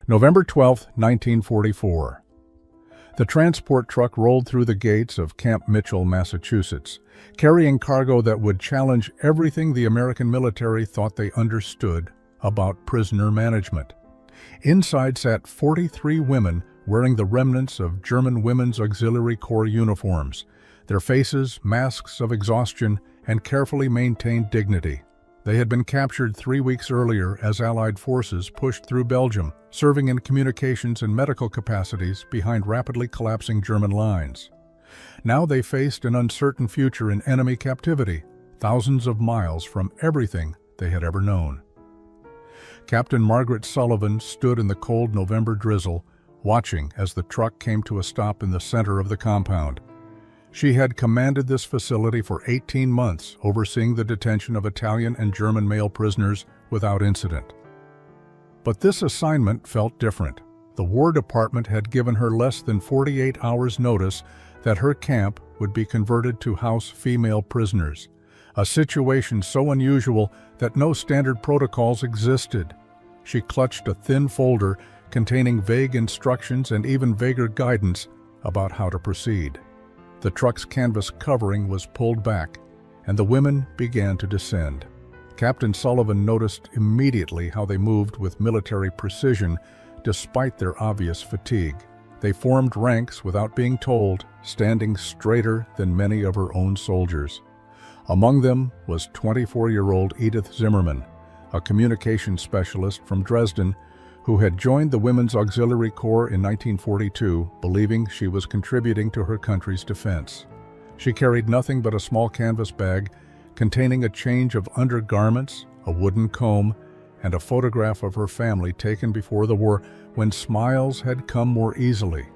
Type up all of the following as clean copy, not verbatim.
November 12, 1944. The transport truck rolled through the gates of Camp Mitchell, Massachusetts, carrying cargo that would challenge everything the American military thought they understood about prisoner management. Inside sat 43 women wearing the remnants of German Women's Auxiliary Corps uniforms, their faces masks of exhaustion and carefully maintained dignity. They had been captured 3 weeks earlier as Allied forces pushed through Belgium, serving in communications and medical capacities behind rapidly collapsing German lines. Now they faced an uncertain future in enemy captivity, thousands of miles from everything they had ever known. Captain Margaret Sullivan stood in the cold November drizzle, watching as the truck came to a stop in the center of the compound. She had commanded this facility for 18 months, overseeing the detention of Italian and German male prisoners without incident. But this assignment felt different. The War Department had given her less than 48 hours' notice that her camp would be converted to house female prisoners, a situation so unusual that no standard protocols existed. She clutched a thin folder containing vague instructions and even vaguer guidance about how to proceed. The truck's canvas covering was pulled back, and the women began to descend. Captain Sullivan noticed immediately how they moved with military precision despite their obvious fatigue. They formed ranks without being told, standing straighter than many of her own soldiers. Among them was 24-year-old Edith Zimmerman, a communications specialist from Dresden who had joined the Women's Auxiliary Corps in 1942, believing she was contributing to her country's defense. She carried nothing but a small canvas bag containing a change of undergarments, a wooden comb, and a photograph of her family taken before the war when smiles had come more easily.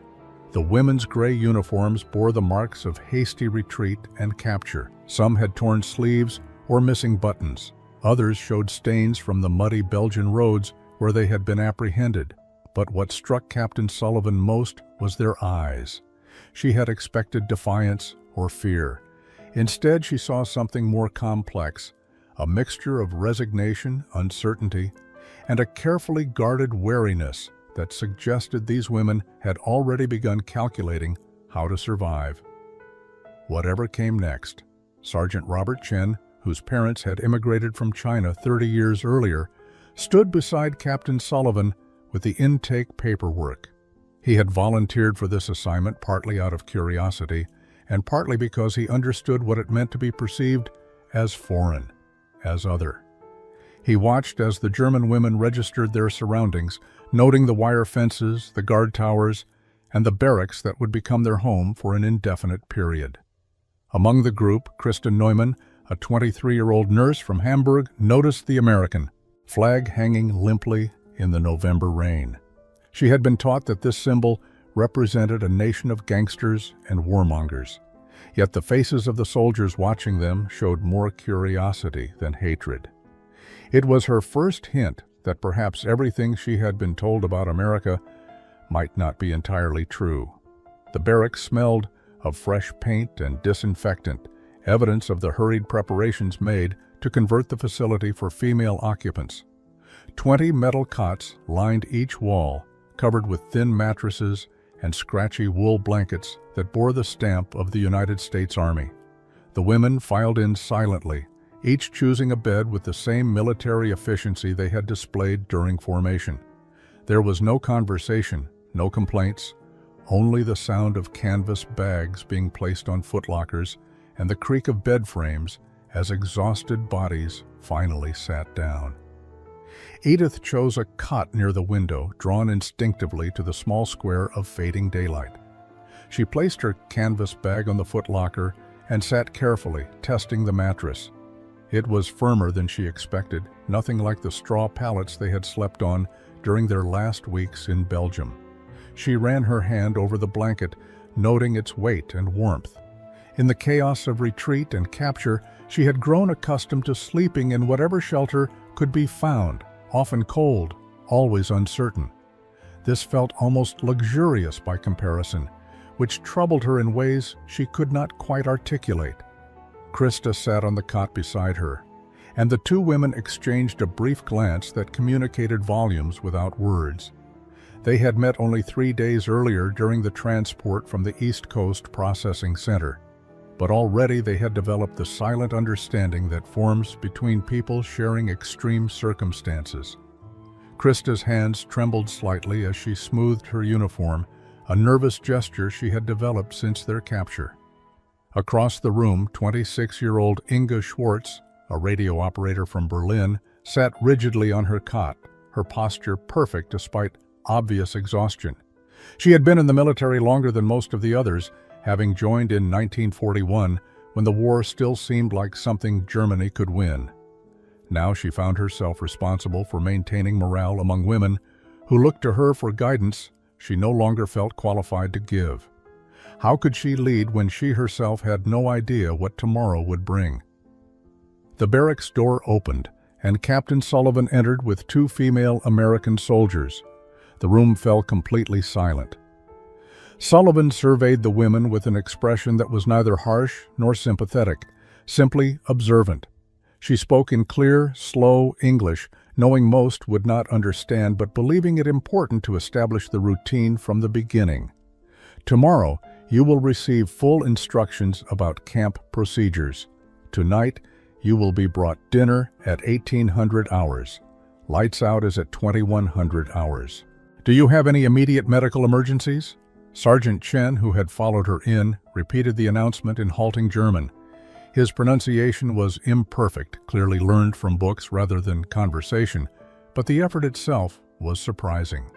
The women's gray uniforms bore the marks of hasty retreat and capture. Some had torn sleeves or missing buttons. Others showed stains from the muddy Belgian roads where they had been apprehended. But what struck Captain Sullivan most was their eyes. She had expected defiance or fear. Instead, she saw something more complex, a mixture of resignation, uncertainty, and a carefully guarded wariness that suggested these women had already begun calculating how to survive. Whatever came next, Sergeant Robert Chen, whose parents had immigrated from China 30 years earlier, stood beside Captain Sullivan with the intake paperwork. He had volunteered for this assignment partly out of curiosity and partly because he understood what it meant to be perceived as foreign, as other. He watched as the German women registered their surroundings, noting the wire fences, the guard towers, and the barracks that would become their home for an indefinite period. Among the group, Kristen Neumann, a 23-year-old nurse from Hamburg, noticed the American flag hanging limply in the November rain. She had been taught that this symbol represented a nation of gangsters and warmongers. Yet the faces of the soldiers watching them showed more curiosity than hatred. It was her first hint that perhaps everything she had been told about America might not be entirely true. The barracks smelled of fresh paint and disinfectant, evidence of the hurried preparations made to convert the facility for female occupants. 20 metal cots lined each wall, covered with thin mattresses and scratchy wool blankets that bore the stamp of the United States Army. The women filed in silently, each choosing a bed with the same military efficiency they had displayed during formation. There was no conversation, no complaints, only the sound of canvas bags being placed on footlockers and the creak of bed frames as exhausted bodies finally sat down. Edith chose a cot near the window, drawn instinctively to the small square of fading daylight. She placed her canvas bag on the footlocker and sat carefully, testing the mattress. It was firmer than she expected, nothing like the straw pallets they had slept on during their last weeks in Belgium. She ran her hand over the blanket, noting its weight and warmth. In the chaos of retreat and capture, she had grown accustomed to sleeping in whatever shelter could be found, often cold, always uncertain. This felt almost luxurious by comparison, which troubled her in ways she could not quite articulate. Krista sat on the cot beside her, and the two women exchanged a brief glance that communicated volumes without words. They had met only 3 days earlier during the transport from the East Coast Processing Center. But already they had developed the silent understanding that forms between people sharing extreme circumstances. Krista's hands trembled slightly as she smoothed her uniform, a nervous gesture she had developed since their capture. Across the room, 26-year-old Inga Schwartz, a radio operator from Berlin, sat rigidly on her cot, her posture perfect despite obvious exhaustion. She had been in the military longer than most of the others, having joined in 1941 when the war still seemed like something Germany could win. Now she found herself responsible for maintaining morale among women who looked to her for guidance she no longer felt qualified to give. How could she lead when she herself had no idea what tomorrow would bring? The barracks door opened, and Captain Sullivan entered with 2 female American soldiers. The room fell completely silent. Sullivan surveyed the women with an expression that was neither harsh nor sympathetic, simply observant. She spoke in clear, slow English, knowing most would not understand but believing it important to establish the routine from the beginning. Tomorrow, you will receive full instructions about camp procedures. Tonight, you will be brought dinner at 1800 hours. Lights out is at 2100 hours. Do you have any immediate medical emergencies? Sergeant Chen, who had followed her in, repeated the announcement in halting German. His pronunciation was imperfect, clearly learned from books rather than conversation, but the effort itself was surprising.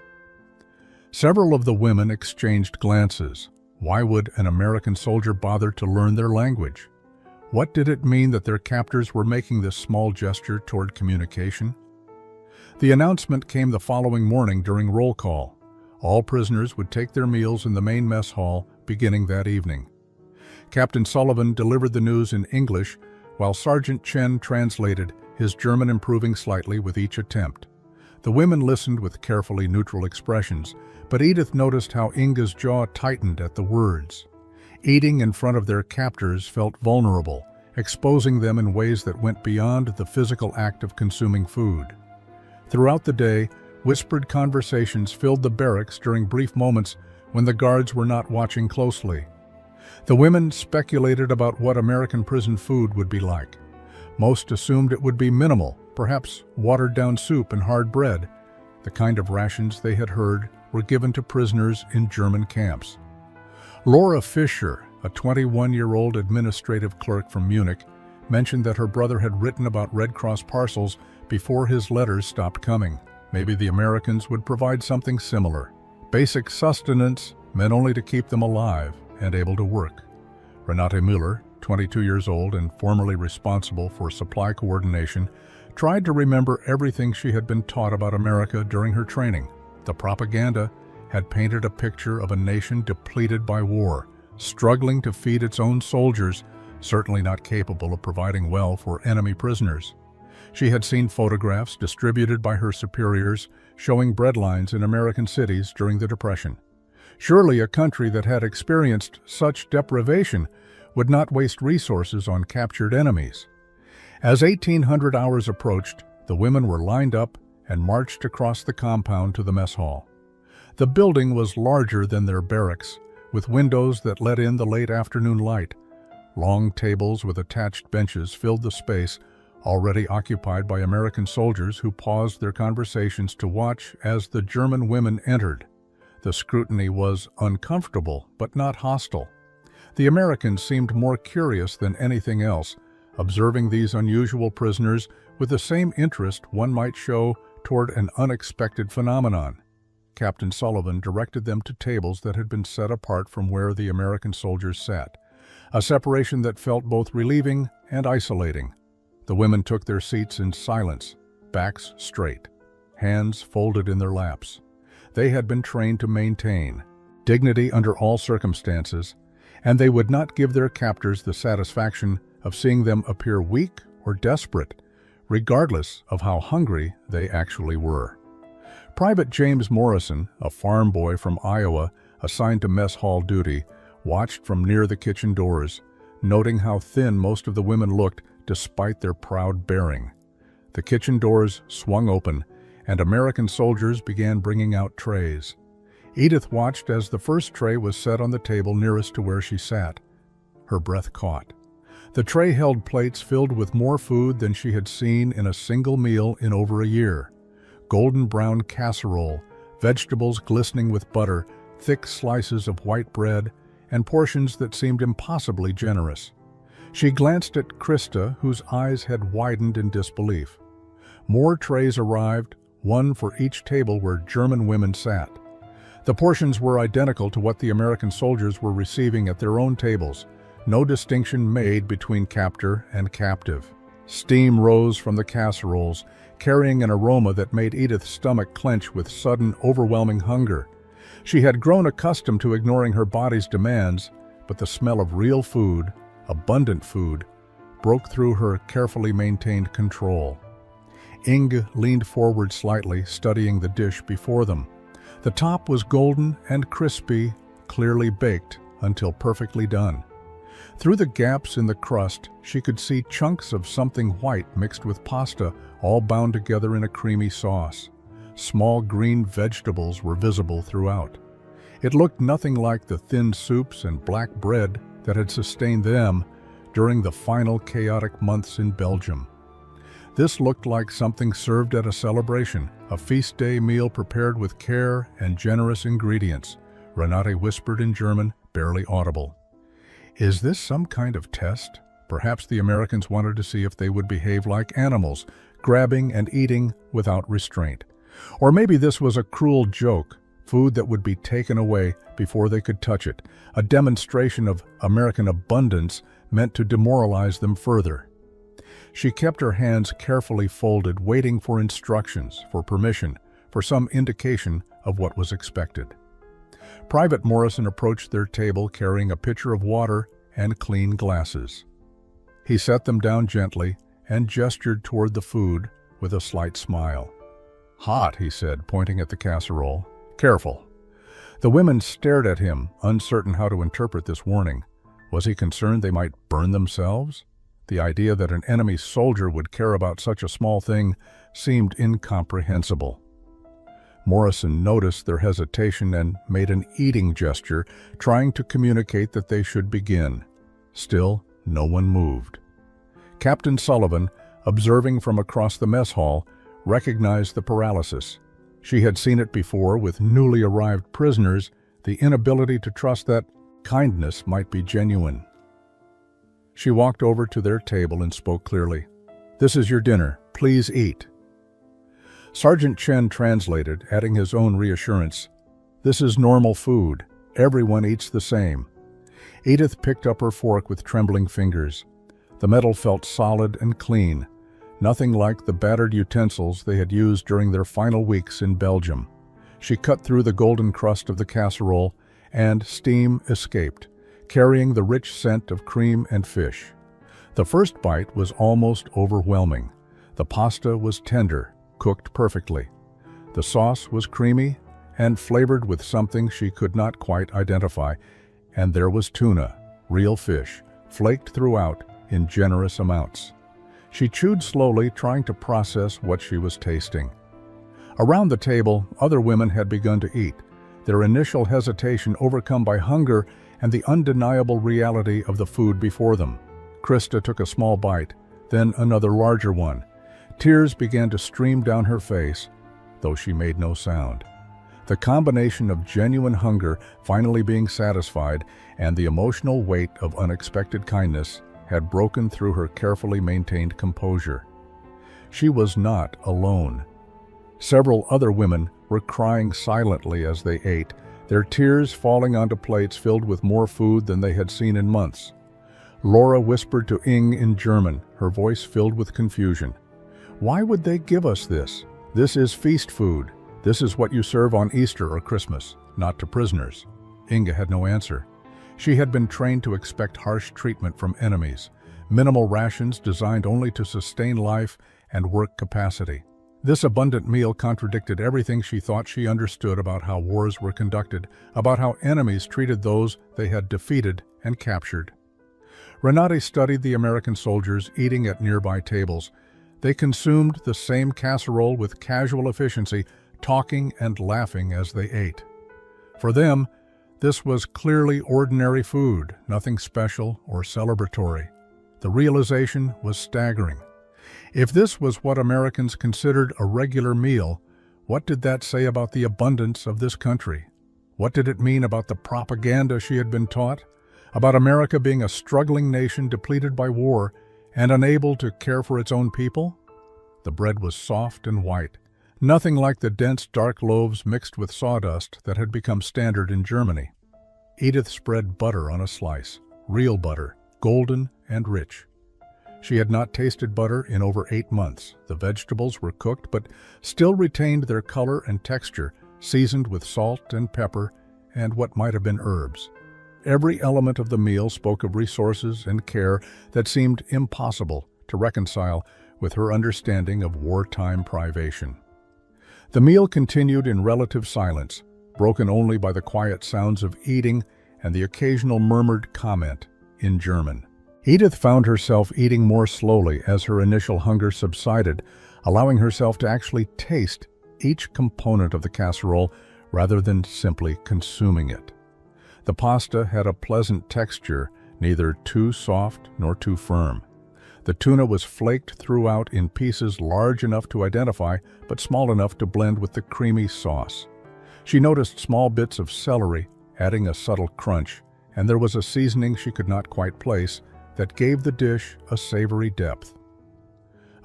Several of the women exchanged glances. Why would an American soldier bother to learn their language? What did it mean that their captors were making this small gesture toward communication? The announcement came the following morning during roll call. All prisoners would take their meals in the main mess hall beginning that evening. Captain Sullivan delivered the news in English, while Sergeant Chen translated, his German improving slightly with each attempt. The women listened with carefully neutral expressions, but Edith noticed how Inga's jaw tightened at the words. Eating in front of their captors felt vulnerable, exposing them in ways that went beyond the physical act of consuming food. Throughout the day, whispered conversations filled the barracks during brief moments when the guards were not watching closely. The women speculated about what American prison food would be like. Most assumed it would be minimal, perhaps watered-down soup and hard bread, the kind of rations they had heard were given to prisoners in German camps. Laura Fischer, a 21-year-old administrative clerk from Munich, mentioned that her brother had written about Red Cross parcels before his letters stopped coming. Maybe the Americans would provide something similar. Basic sustenance meant only to keep them alive and able to work. Renate Müller, 22 years old and formerly responsible for supply coordination, tried to remember everything she had been taught about America during her training. The propaganda had painted a picture of a nation depleted by war, struggling to feed its own soldiers, certainly not capable of providing well for enemy prisoners. She had seen photographs distributed by her superiors showing breadlines in American cities during the Depression. Surely a country that had experienced such deprivation would not waste resources on captured enemies. As 1800 hours approached, the women were lined up and marched across the compound to the mess hall. The building was larger than their barracks, with windows that let in the late afternoon light. Long tables with attached benches filled the space, already occupied by American soldiers who paused their conversations to watch as the German women entered. The scrutiny was uncomfortable, but not hostile. The Americans seemed more curious than anything else, observing these unusual prisoners with the same interest one might show toward an unexpected phenomenon. Captain Sullivan directed them to tables that had been set apart from where the American soldiers sat, a separation that felt both relieving and isolating. The women took their seats in silence, backs straight, hands folded in their laps. They had been trained to maintain dignity under all circumstances, and they would not give their captors the satisfaction of seeing them appear weak or desperate, regardless of how hungry they actually were. Private James Morrison, a farm boy from Iowa assigned to mess hall duty, watched from near the kitchen doors, noting how thin most of the women looked despite their proud bearing. The kitchen doors swung open, and American soldiers began bringing out trays. Edith watched as the first tray was set on the table nearest to where she sat. Her breath caught. The tray held plates filled with more food than she had seen in a single meal in over a year. Golden brown casserole, vegetables glistening with butter, thick slices of white bread, and portions that seemed impossibly generous. She glanced at Krista, whose eyes had widened in disbelief. More trays arrived, one for each table where German women sat. The portions were identical to what the American soldiers were receiving at their own tables, no distinction made between captor and captive. Steam rose from the casseroles, carrying an aroma that made Edith's stomach clench with sudden, overwhelming hunger. She had grown accustomed to ignoring her body's demands, but the smell of real food, abundant food, broke through her carefully maintained control. Inge leaned forward slightly, studying the dish before them. The top was golden and crispy, clearly baked until perfectly done. Through the gaps in the crust, she could see chunks of something white mixed with pasta, all bound together in a creamy sauce. Small green vegetables were visible throughout. It looked nothing like the thin soups and black bread that had sustained them during the final chaotic months in Belgium. This looked like something served at a celebration, a feast day meal prepared with care and generous ingredients. Renate whispered in German, barely audible. Is this some kind of test? Perhaps the Americans wanted to see if they would behave like animals, grabbing and eating without restraint. Or maybe this was a cruel joke, food that would be taken away before they could touch it, a demonstration of American abundance meant to demoralize them further. She kept her hands carefully folded, waiting for instructions, for permission, for some indication of what was expected. Private Morrison approached their table carrying a pitcher of water and clean glasses. He set them down gently and gestured toward the food with a slight smile. "Hot," he said, pointing at the casserole. "Careful." The women stared at him, uncertain how to interpret this warning. Was he concerned they might burn themselves? The idea that an enemy soldier would care about such a small thing seemed incomprehensible. Morrison noticed their hesitation and made an eating gesture, trying to communicate that they should begin. Still, no one moved. Captain Sullivan, observing from across the mess hall, recognized the paralysis. She had seen it before with newly arrived prisoners, the inability to trust that kindness might be genuine. She walked over to their table and spoke clearly. "This is your dinner. Please eat." Sergeant Chen translated, adding his own reassurance. "This is normal food. Everyone eats the same." Edith picked up her fork with trembling fingers. The metal felt solid and clean, nothing like the battered utensils they had used during their final weeks in Belgium. She cut through the golden crust of the casserole, and steam escaped, carrying the rich scent of cream and fish. The first bite was almost overwhelming. The pasta was tender, cooked perfectly. The sauce was creamy and flavored with something she could not quite identify, and there was tuna, real fish, flaked throughout in generous amounts. She chewed slowly, trying to process what she was tasting. Around the table, other women had begun to eat, their initial hesitation overcome by hunger and the undeniable reality of the food before them. Krista took a small bite, then another larger one. Tears began to stream down her face, though she made no sound. The combination of genuine hunger finally being satisfied and the emotional weight of unexpected kindness had broken through her carefully maintained composure. She was not alone. Several other women were crying silently as they ate, their tears falling onto plates filled with more food than they had seen in months. Laura whispered to Inge in German, her voice filled with confusion. "Why would they give us this? This is feast food. This is what you serve on Easter or Christmas, not to prisoners." Inge had no answer. She had been trained to expect harsh treatment from enemies, minimal rations designed only to sustain life and work capacity. This abundant meal contradicted everything she thought she understood about how wars were conducted, about how enemies treated those they had defeated and captured. Renate studied the American soldiers eating at nearby tables. They consumed the same casserole with casual efficiency, talking and laughing as they ate. For them, this was clearly ordinary food, nothing special or celebratory. The realization was staggering. If this was what Americans considered a regular meal, what did that say about the abundance of this country? What did it mean about the propaganda she had been taught? About America being a struggling nation depleted by war and unable to care for its own people? The bread was soft and white, nothing like the dense, dark loaves mixed with sawdust that had become standard in Germany. Edith spread butter on a slice, real butter, golden and rich. She had not tasted butter in over 8 months. The vegetables were cooked but still retained their color and texture, seasoned with salt and pepper and what might have been herbs. Every element of the meal spoke of resources and care that seemed impossible to reconcile with her understanding of wartime privation. The meal continued in relative silence, broken only by the quiet sounds of eating and the occasional murmured comment in German. Edith found herself eating more slowly as her initial hunger subsided, allowing herself to actually taste each component of the casserole rather than simply consuming it. The pasta had a pleasant texture, neither too soft nor too firm. The tuna was flaked throughout in pieces large enough to identify, but small enough to blend with the creamy sauce. She noticed small bits of celery, adding a subtle crunch, and there was a seasoning she could not quite place that gave the dish a savory depth.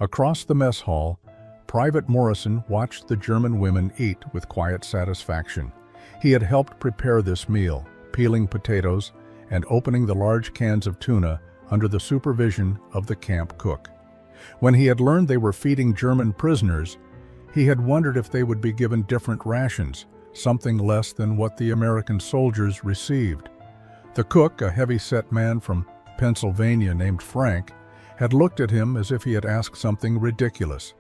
Across the mess hall, Private Morrison watched the German women eat with quiet satisfaction. He had helped prepare this meal, peeling potatoes and opening the large cans of tuna under the supervision of the camp cook. When he had learned they were feeding German prisoners, he had wondered if they would be given different rations, something less than what the American soldiers received. The cook, a heavy-set man from Pennsylvania named Frank, had looked at him as if he had asked something ridiculous.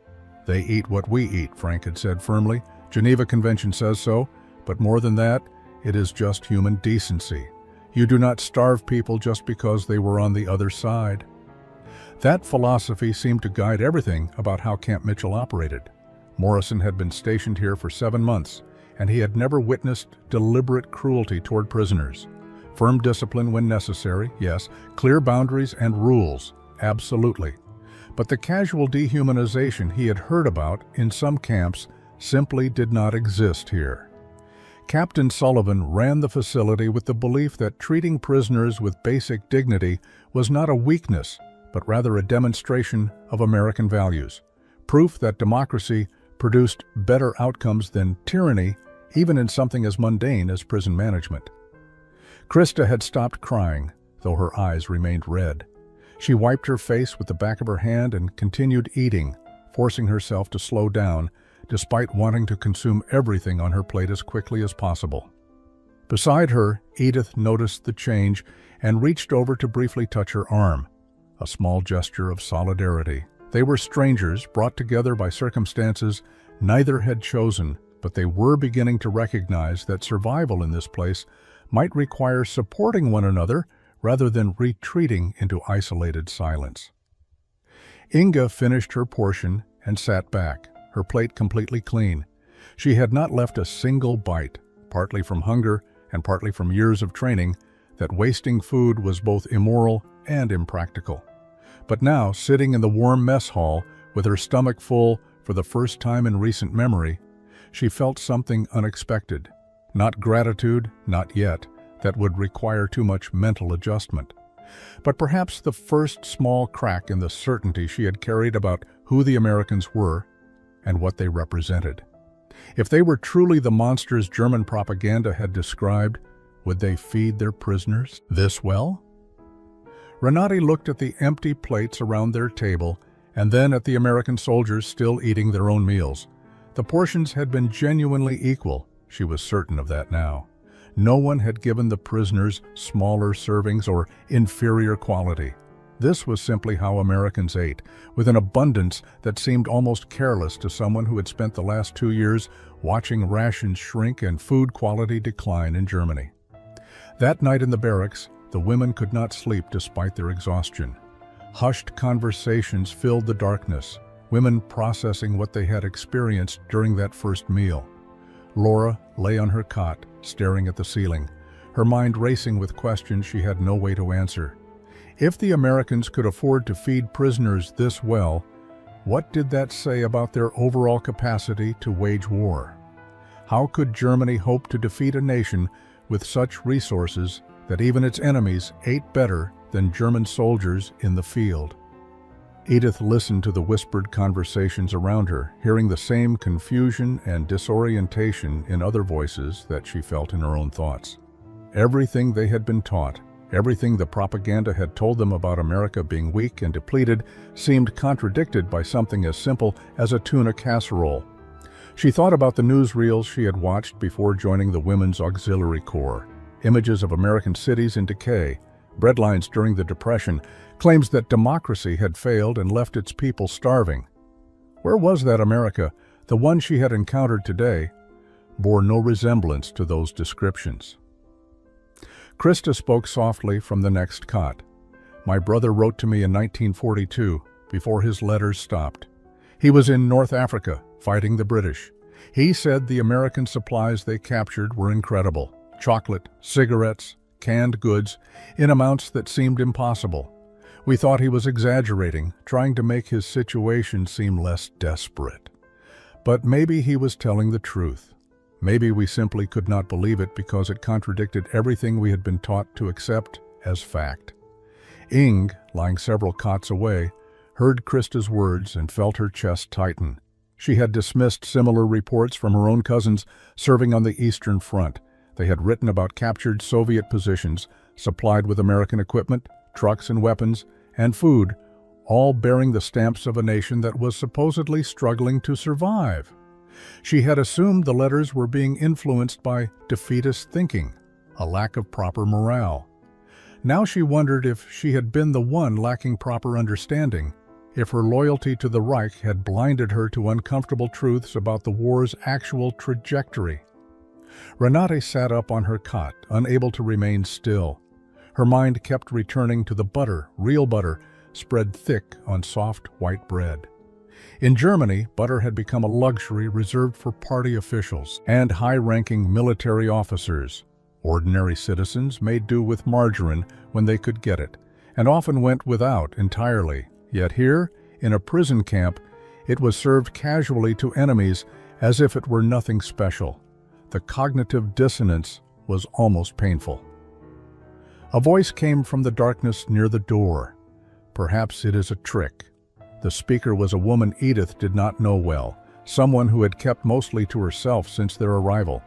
"They eat what we eat," Frank had said firmly. "Geneva Convention says so, but more than that, it is just human decency. You do not starve people just because they were on the other side." That philosophy seemed to guide everything about how Camp Mitchell operated. Morrison had been stationed here for 7 months, and he had never witnessed deliberate cruelty toward prisoners. Firm discipline when necessary, yes. Clear boundaries and rules, absolutely. But the casual dehumanization he had heard about in some camps simply did not exist here. Captain Sullivan ran the facility with the belief that treating prisoners with basic dignity was not a weakness, but rather a demonstration of American values, proof that democracy produced better outcomes than tyranny, even in something as mundane as prison management. Krista had stopped crying, though her eyes remained red. She wiped her face with the back of her hand and continued eating, forcing herself to slow down, despite wanting to consume everything on her plate as quickly as possible. Beside her, Edith noticed the change and reached over to briefly touch her arm, a small gesture of solidarity. They were strangers, brought together by circumstances neither had chosen, but they were beginning to recognize that survival in this place might require supporting one another rather than retreating into isolated silence. Inga finished her portion and sat back, her plate completely clean. She had not left a single bite, partly from hunger and partly from years of training, that wasting food was both immoral and impractical. But now, sitting in the warm mess hall, with her stomach full for the first time in recent memory, she felt something unexpected. Not gratitude, not yet, that would require too much mental adjustment. But perhaps the first small crack in the certainty she had carried about who the Americans were and what they represented. If they were truly the monsters German propaganda had described, would they feed their prisoners this well? Renati looked at the empty plates around their table and then at the American soldiers still eating their own meals. The portions had been genuinely equal. She was certain of that now. No one had given the prisoners smaller servings or inferior quality. This was simply how Americans ate, with an abundance that seemed almost careless to someone who had spent the last 2 years watching rations shrink and food quality decline in Germany. That night in the barracks, the women could not sleep despite their exhaustion. Hushed conversations filled the darkness, women processing what they had experienced during that first meal. Laura lay on her cot, staring at the ceiling, her mind racing with questions she had no way to answer. If the Americans could afford to feed prisoners this well, what did that say about their overall capacity to wage war? How could Germany hope to defeat a nation with such resources that even its enemies ate better than German soldiers in the field? Edith listened to the whispered conversations around her, hearing the same confusion and disorientation in other voices that she felt in her own thoughts. Everything they had been taught, everything the propaganda had told them about America being weak and depleted, seemed contradicted by something as simple as a tuna casserole. She thought about the newsreels she had watched before joining the Women's Auxiliary Corps. Images of American cities in decay, breadlines during the Depression, claims that democracy had failed and left its people starving. Where was that America? The one she had encountered today bore no resemblance to those descriptions. Krista spoke softly from the next cot. My brother wrote to me in 1942, before his letters stopped. He was in North Africa, fighting the British. He said the American supplies they captured were incredible. Chocolate, cigarettes, canned goods, in amounts that seemed impossible. We thought he was exaggerating, trying to make his situation seem less desperate. But maybe he was telling the truth. Maybe we simply could not believe it because it contradicted everything we had been taught to accept as fact. Ing, lying several cots away, heard Krista's words and felt her chest tighten. She had dismissed similar reports from her own cousins serving on the Eastern Front. They had written about captured Soviet positions, supplied with American equipment, trucks and weapons, and food, all bearing the stamps of a nation that was supposedly struggling to survive. She had assumed the letters were being influenced by defeatist thinking, a lack of proper morale. Now she wondered if she had been the one lacking proper understanding, if her loyalty to the Reich had blinded her to uncomfortable truths about the war's actual trajectory. Renate sat up on her cot, unable to remain still. Her mind kept returning to the butter, real butter, spread thick on soft white bread. In Germany, butter had become a luxury reserved for party officials and high-ranking military officers. Ordinary citizens made do with margarine when they could get it, and often went without entirely. Yet here, in a prison camp, it was served casually to enemies as if it were nothing special. The cognitive dissonance was almost painful. A voice came from the darkness near the door. Perhaps it is a trick. The speaker was a woman Edith did not know well, someone who had kept mostly to herself since their arrival.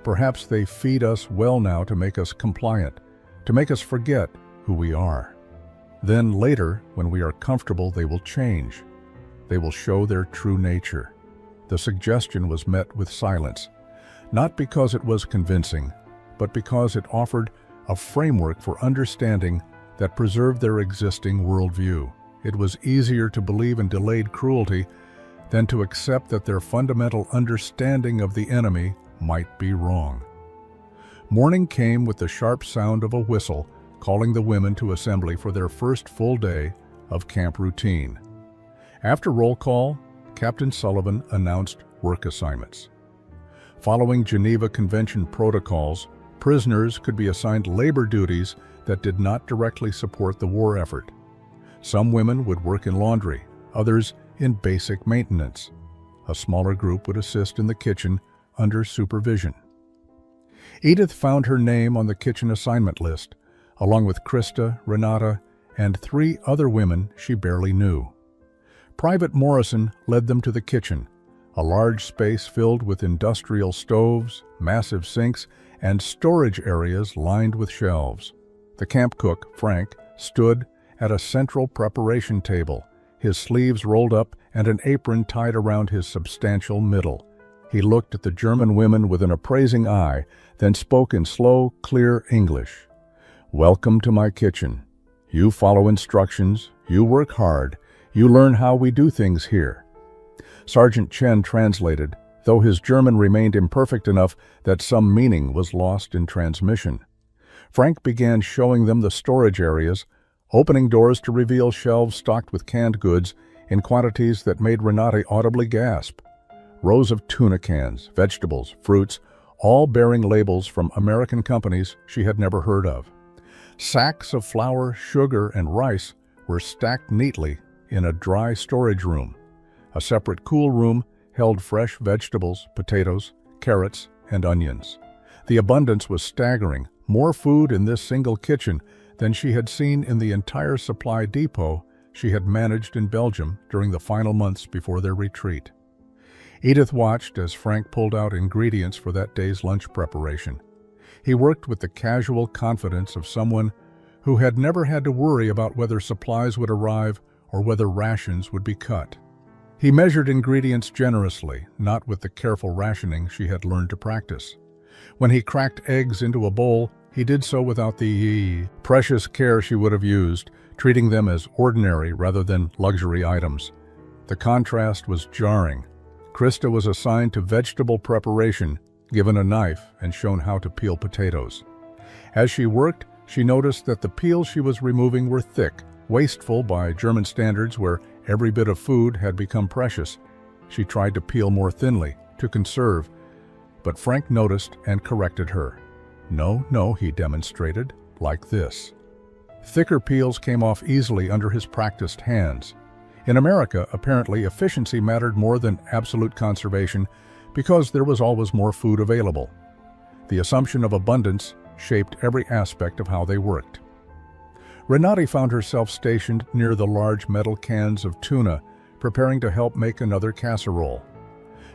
Perhaps they feed us well now to make us compliant, to make us forget who we are. Then later, when we are comfortable, they will change. They will show their true nature. The suggestion was met with silence, not because it was convincing, but because it offered a framework for understanding that preserved their existing worldview. It was easier to believe in delayed cruelty than to accept that their fundamental understanding of the enemy might be wrong. Morning came with the sharp sound of a whistle calling the women to assembly for their first full day of camp routine. After roll call, Captain Sullivan announced work assignments. Following Geneva Convention protocols, prisoners could be assigned labor duties that did not directly support the war effort. Some women would work in laundry, others in basic maintenance. A smaller group would assist in the kitchen under supervision. Edith found her name on the kitchen assignment list, along with Krista, Renata, and 3 other women she barely knew. Private Morrison led them to the kitchen, a large space filled with industrial stoves, massive sinks, and storage areas lined with shelves. The camp cook, Frank, stood at a central preparation table, his sleeves rolled up and an apron tied around his substantial middle. He looked at the German women with an appraising eye, then spoke in slow, clear English. "Welcome to my kitchen. You follow instructions, you work hard, you learn how we do things here." Sergeant Chen translated, though his German remained imperfect enough that some meaning was lost in transmission. Frank began showing them the storage areas, opening doors to reveal shelves stocked with canned goods, in quantities that made Renate audibly gasp. Rows of tuna cans, vegetables, fruits, all bearing labels from American companies she had never heard of. Sacks of flour, sugar, and rice were stacked neatly in a dry storage room. A separate cool room held fresh vegetables, potatoes, carrots, and onions. The abundance was staggering, more food in this single kitchen than she had seen in the entire supply depot she had managed in Belgium during the final months before their retreat. Edith watched as Frank pulled out ingredients for that day's lunch preparation. He worked with the casual confidence of someone who had never had to worry about whether supplies would arrive or whether rations would be cut. He measured ingredients generously, not with the careful rationing she had learned to practice. When he cracked eggs into a bowl, he did so without the precious care she would have used, treating them as ordinary rather than luxury items. The contrast was jarring. Krista was assigned to vegetable preparation, given a knife, and shown how to peel potatoes. As she worked, she noticed that the peels she was removing were thick, wasteful by German standards where every bit of food had become precious. She tried to peel more thinly, to conserve, but Frank noticed and corrected her. No, he demonstrated, like this. Thicker peels came off easily under his practiced hands. In America, apparently, efficiency mattered more than absolute conservation because there was always more food available. The assumption of abundance shaped every aspect of how they worked. Renate found herself stationed near the large metal cans of tuna, preparing to help make another casserole.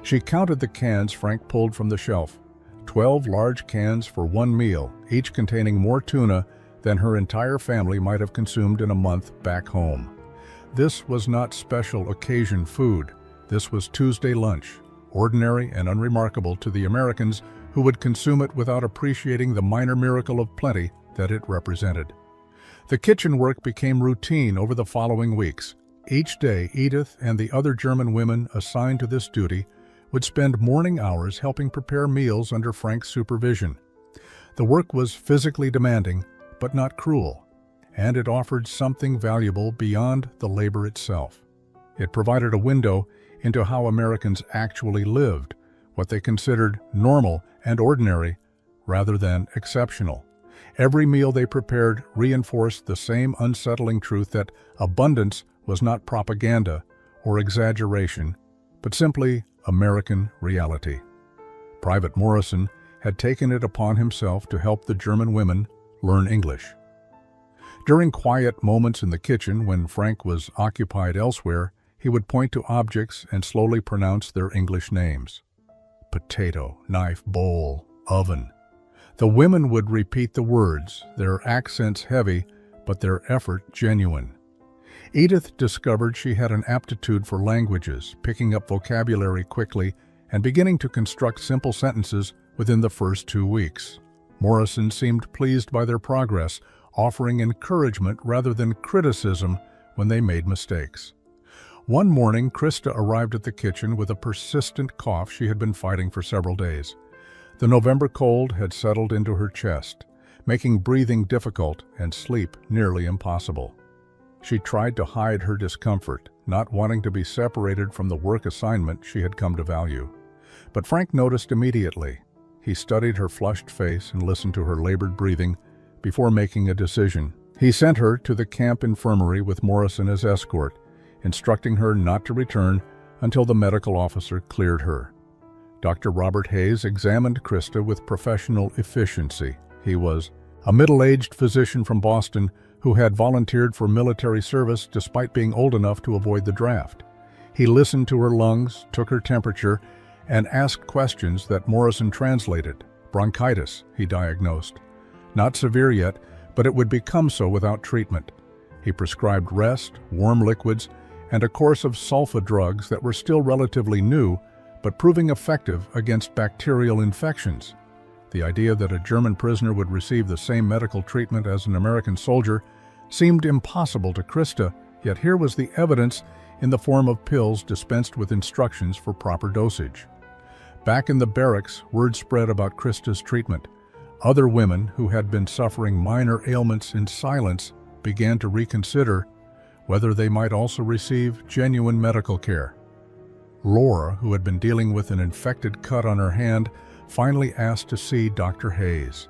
She counted the cans Frank pulled from the shelf. 12 large cans for one meal, each containing more tuna than her entire family might have consumed in a month back home. This was not special occasion food. This was Tuesday lunch, ordinary and unremarkable to the Americans who would consume it without appreciating the minor miracle of plenty that it represented. The kitchen work became routine over the following weeks. Each day, Edith and the other German women assigned to this duty would spend morning hours helping prepare meals under Frank's supervision. The work was physically demanding, but not cruel, and it offered something valuable beyond the labor itself. It provided a window into how Americans actually lived, what they considered normal and ordinary rather than exceptional. Every meal they prepared reinforced the same unsettling truth that abundance was not propaganda or exaggeration, but simply American reality. Private Morrison had taken it upon himself to help the German women learn English. During quiet moments in the kitchen when Frank was occupied elsewhere, he would point to objects and slowly pronounce their English names. Potato, knife, bowl, oven. The women would repeat the words, their accents heavy, but their effort genuine. Edith discovered she had an aptitude for languages, picking up vocabulary quickly and beginning to construct simple sentences within the first 2 weeks. Morrison seemed pleased by their progress, offering encouragement rather than criticism when they made mistakes. One morning, Krista arrived at the kitchen with a persistent cough she had been fighting for several days. The November cold had settled into her chest, making breathing difficult and sleep nearly impossible. She tried to hide her discomfort, not wanting to be separated from the work assignment she had come to value. But Frank noticed immediately. He studied her flushed face and listened to her labored breathing before making a decision. He sent her to the camp infirmary with Morrison as escort, instructing her not to return until the medical officer cleared her. Dr. Robert Hayes examined Krista with professional efficiency. He was a middle-aged physician from Boston who had volunteered for military service despite being old enough to avoid the draft. He listened to her lungs, took her temperature, and asked questions that Morrison translated. Bronchitis, he diagnosed. Not severe yet, but it would become so without treatment. He prescribed rest, warm liquids, and a course of sulfa drugs that were still relatively new, but proving effective against bacterial infections. The idea that a German prisoner would receive the same medical treatment as an American soldier seemed impossible to Krista, yet here was the evidence in the form of pills dispensed with instructions for proper dosage. Back in the barracks, word spread about Krista's treatment. Other women who had been suffering minor ailments in silence began to reconsider whether they might also receive genuine medical care. Laura, who had been dealing with an infected cut on her hand, finally asked to see Dr. Hayes.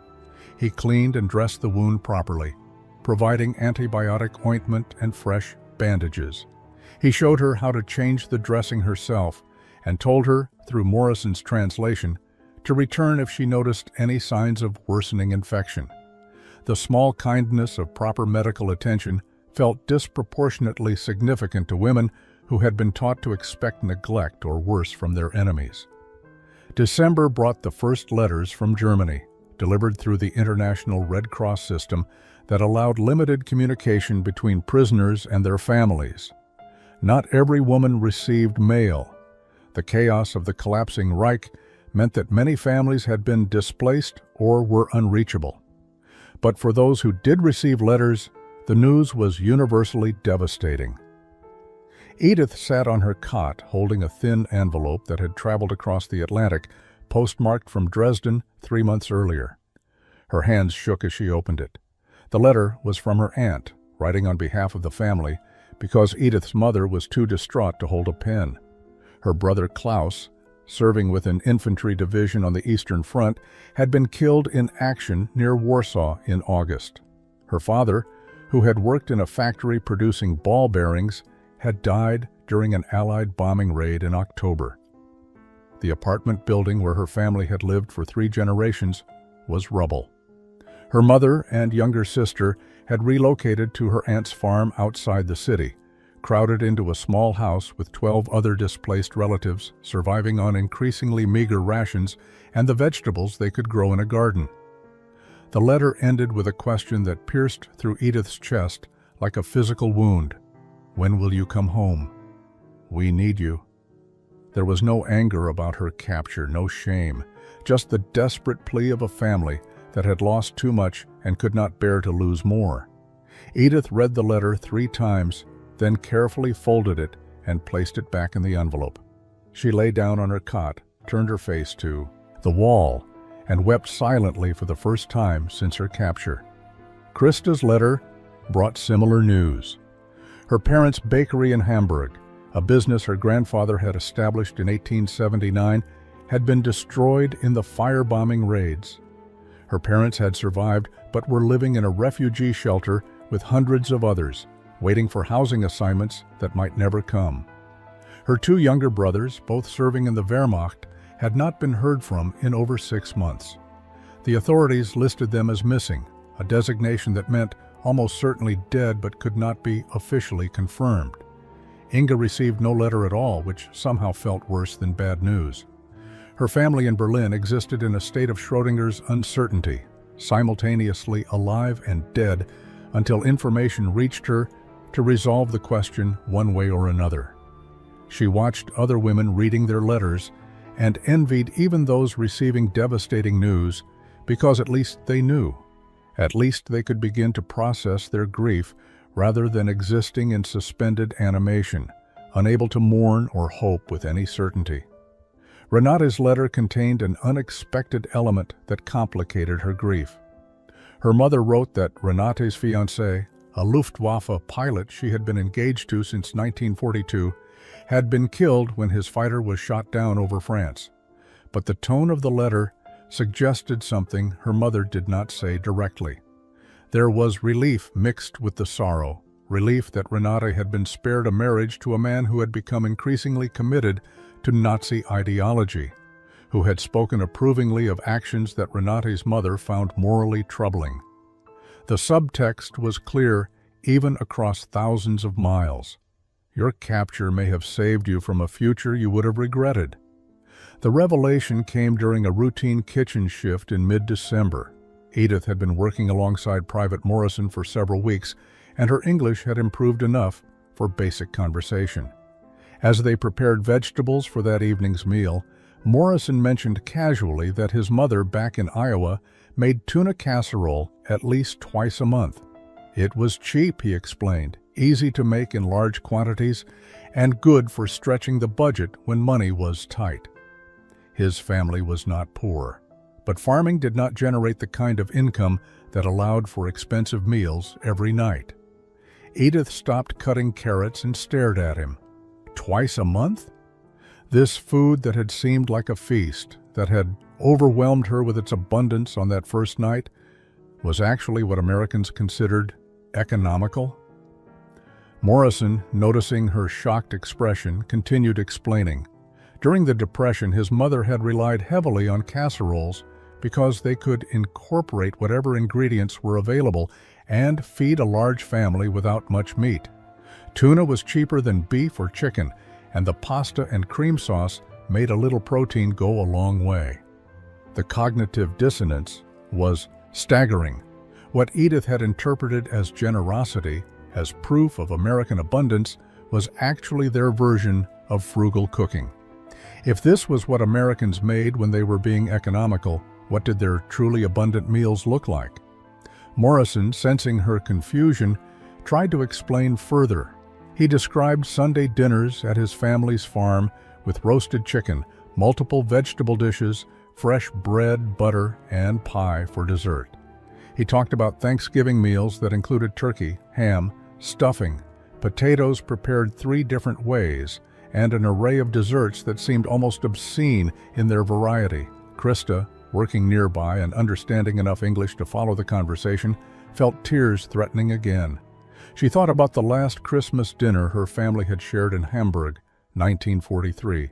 He cleaned and dressed the wound properly, providing antibiotic ointment and fresh bandages. He showed her how to change the dressing herself and told her, through Morrison's translation, to return if she noticed any signs of worsening infection. The small kindness of proper medical attention felt disproportionately significant to women who had been taught to expect neglect or worse from their enemies. December brought the first letters from Germany, delivered through the International Red Cross system that allowed limited communication between prisoners and their families. Not every woman received mail. The chaos of the collapsing Reich meant that many families had been displaced or were unreachable. But for those who did receive letters, the news was universally devastating. Edith sat on her cot holding a thin envelope that had traveled across the Atlantic, postmarked from Dresden 3 months earlier. Her hands shook as she opened it. The letter was from her aunt, writing on behalf of the family, because Edith's mother was too distraught to hold a pen. Her brother Klaus, serving with an infantry division on the Eastern Front, had been killed in action near Warsaw in August. Her father, who had worked in a factory producing ball bearings, had died during an Allied bombing raid in October. The apartment building where her family had lived for 3 generations was rubble. Her mother and younger sister had relocated to her aunt's farm outside the city, crowded into a small house with 12 other displaced relatives, surviving on increasingly meager rations and the vegetables they could grow in a garden. The letter ended with a question that pierced through Edith's chest like a physical wound. When will you come home? We need you. There was no anger about her capture, no shame, just the desperate plea of a family that had lost too much and could not bear to lose more. Edith read the letter 3 times, then carefully folded it and placed it back in the envelope. She lay down on her cot, turned her face to the wall, and wept silently for the first time since her capture. Krista's letter brought similar news. Her parents' bakery in Hamburg, a business her grandfather had established in 1879, had been destroyed in the firebombing raids. Her parents had survived but were living in a refugee shelter with hundreds of others, waiting for housing assignments that might never come. Her 2 younger brothers, both serving in the Wehrmacht, had not been heard from in over 6 months. The authorities listed them as missing, a designation that meant almost certainly dead but could not be officially confirmed. Inga received no letter at all, which somehow felt worse than bad news. Her family in Berlin existed in a state of Schrödinger's uncertainty, simultaneously alive and dead, until information reached her to resolve the question one way or another. She watched other women reading their letters and envied even those receiving devastating news because at least they knew. At least they could begin to process their grief rather than existing in suspended animation, unable to mourn or hope with any certainty. Renate's letter contained an unexpected element that complicated her grief. Her mother wrote that Renate's fiancé, a Luftwaffe pilot she had been engaged to since 1942, had been killed when his fighter was shot down over France. But the tone of the letter suggested something her mother did not say directly. There was relief mixed with the sorrow, relief that Renate had been spared a marriage to a man who had become increasingly committed to Nazi ideology, who had spoken approvingly of actions that Renate's mother found morally troubling. The subtext was clear even across thousands of miles. Your capture may have saved you from a future you would have regretted. The revelation came during a routine kitchen shift in mid-December. Edith had been working alongside Private Morrison for several weeks, and her English had improved enough for basic conversation. As they prepared vegetables for that evening's meal, Morrison mentioned casually that his mother back in Iowa made tuna casserole at least twice a month. It was cheap, he explained, easy to make in large quantities, and good for stretching the budget when money was tight. His family was not poor, but farming did not generate the kind of income that allowed for expensive meals every night. Edith stopped cutting carrots and stared at him. Twice a month? This food that had seemed like a feast, that had overwhelmed her with its abundance on that first night, was actually what Americans considered economical? Morrison, noticing her shocked expression, continued explaining. During the Depression, his mother had relied heavily on casseroles because they could incorporate whatever ingredients were available and feed a large family without much meat. Tuna was cheaper than beef or chicken, and the pasta and cream sauce made a little protein go a long way. The cognitive dissonance was staggering. What Edith had interpreted as generosity, as proof of American abundance, was actually their version of frugal cooking. If this was what Americans made when they were being economical, what did their truly abundant meals look like? Morrison, sensing her confusion, tried to explain further. He described Sunday dinners at his family's farm with roasted chicken, multiple vegetable dishes, fresh bread, butter, and pie for dessert. He talked about Thanksgiving meals that included turkey, ham, stuffing, potatoes prepared 3 different ways, and an array of desserts that seemed almost obscene in their variety. Krista, working nearby and understanding enough English to follow the conversation, felt tears threatening again. She thought about the last Christmas dinner her family had shared in Hamburg, 1943,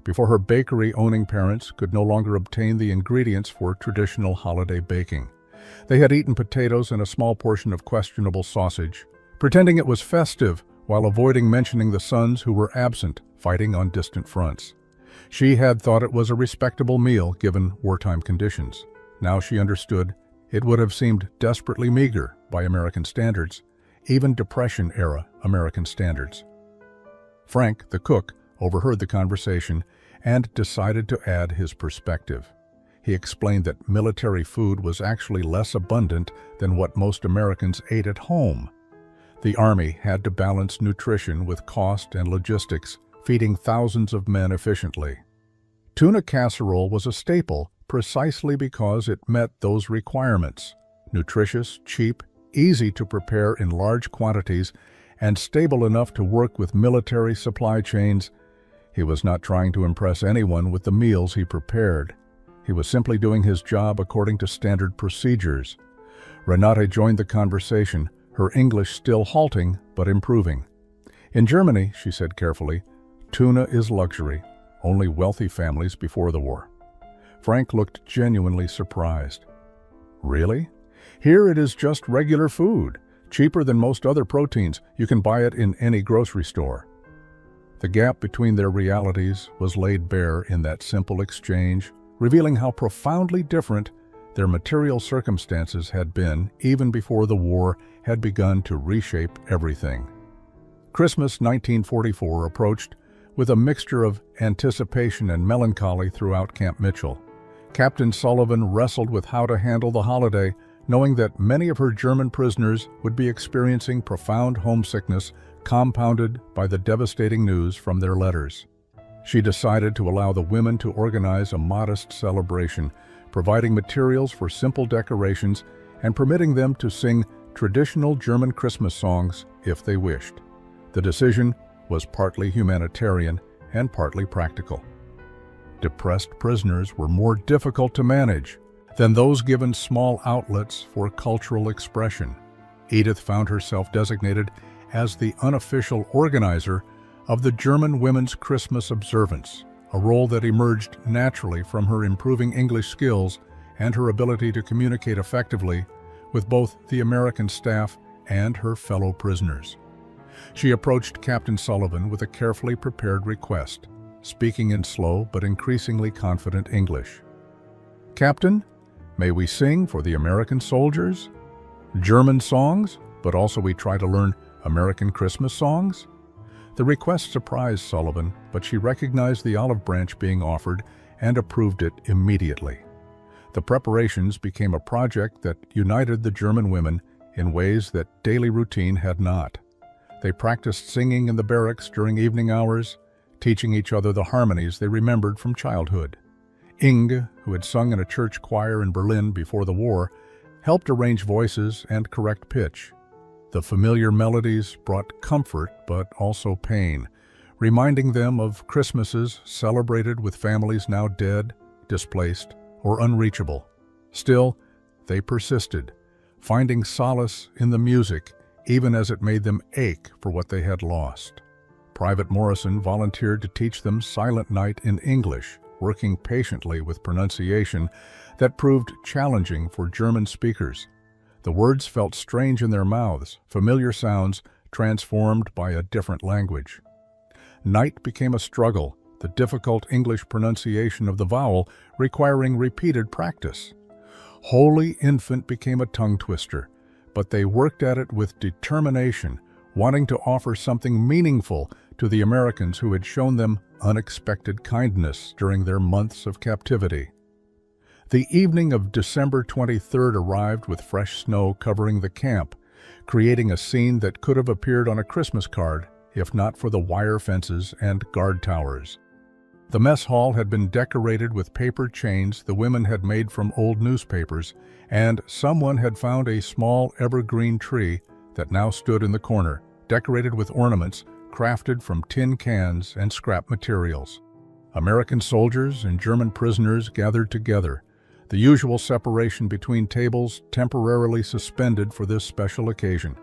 before her bakery-owning parents could no longer obtain the ingredients for traditional holiday baking. They had eaten potatoes and a small portion of questionable sausage, pretending it was festive while avoiding mentioning the sons who were absent, fighting on distant fronts. She had thought it was a respectable meal given wartime conditions. Now she understood it would have seemed desperately meager by American standards, even Depression-era American standards. Frank, the cook, overheard the conversation and decided to add his perspective. He explained that military food was actually less abundant than what most Americans ate at home. The Army had to balance nutrition with cost and logistics, feeding thousands of men efficiently. Tuna casserole was a staple precisely because it met those requirements: nutritious, cheap, easy to prepare in large quantities, and stable enough to work with military supply chains. He was not trying to impress anyone with the meals he prepared. He was simply doing his job according to standard procedures. Renate joined the conversation, her English still halting but improving. In Germany, she said carefully, tuna is luxury, only wealthy families before the war. Frank looked genuinely surprised. Really? Here it is just regular food, cheaper than most other proteins. You can buy it in any grocery store. The gap between their realities was laid bare in that simple exchange, revealing how profoundly different their material circumstances had been even before the war had begun to reshape everything. Christmas 1944 approached with a mixture of anticipation and melancholy throughout Camp Mitchell. Captain Sullivan wrestled with how to handle the holiday, knowing that many of her German prisoners would be experiencing profound homesickness compounded by the devastating news from their letters. She decided to allow the women to organize a modest celebration, providing materials for simple decorations and permitting them to sing traditional German Christmas songs if they wished. The decision was partly humanitarian and partly practical. Depressed prisoners were more difficult to manage than those given small outlets for cultural expression. Edith found herself designated as the unofficial organizer of the German women's Christmas observance, a role that emerged naturally from her improving English skills and her ability to communicate effectively with both the American staff and her fellow prisoners. She approached Captain Sullivan with a carefully prepared request, speaking in slow but increasingly confident English. "Captain, may we sing for the American soldiers? German songs, but also we try to learn American Christmas songs?" The request surprised Sullivan, but she recognized the olive branch being offered and approved it immediately. The preparations became a project that united the German women in ways that daily routine had not. They practiced singing in the barracks during evening hours, teaching each other the harmonies they remembered from childhood. Inge, who had sung in a church choir in Berlin before the war, helped arrange voices and correct pitch. The familiar melodies brought comfort but also pain, reminding them of Christmases celebrated with families now dead, displaced, or unreachable. Still, they persisted, finding solace in the music even as it made them ache for what they had lost. Private Morrison volunteered to teach them Silent Night in English, working patiently with pronunciation that proved challenging for German speakers. The words felt strange in their mouths, familiar sounds transformed by a different language. Night became a struggle, the difficult English pronunciation of the vowel requiring repeated practice. Holy Infant became a tongue twister, but they worked at it with determination, wanting to offer something meaningful to the Americans who had shown them unexpected kindness during their months of captivity. The evening of December 23rd arrived with fresh snow covering the camp, creating a scene that could have appeared on a Christmas card if not for the wire fences and guard towers. The mess hall had been decorated with paper chains the women had made from old newspapers, and someone had found a small evergreen tree that now stood in the corner, decorated with ornaments crafted from tin cans and scrap materials. American soldiers and German prisoners gathered together, the usual separation between tables temporarily suspended for this special occasion.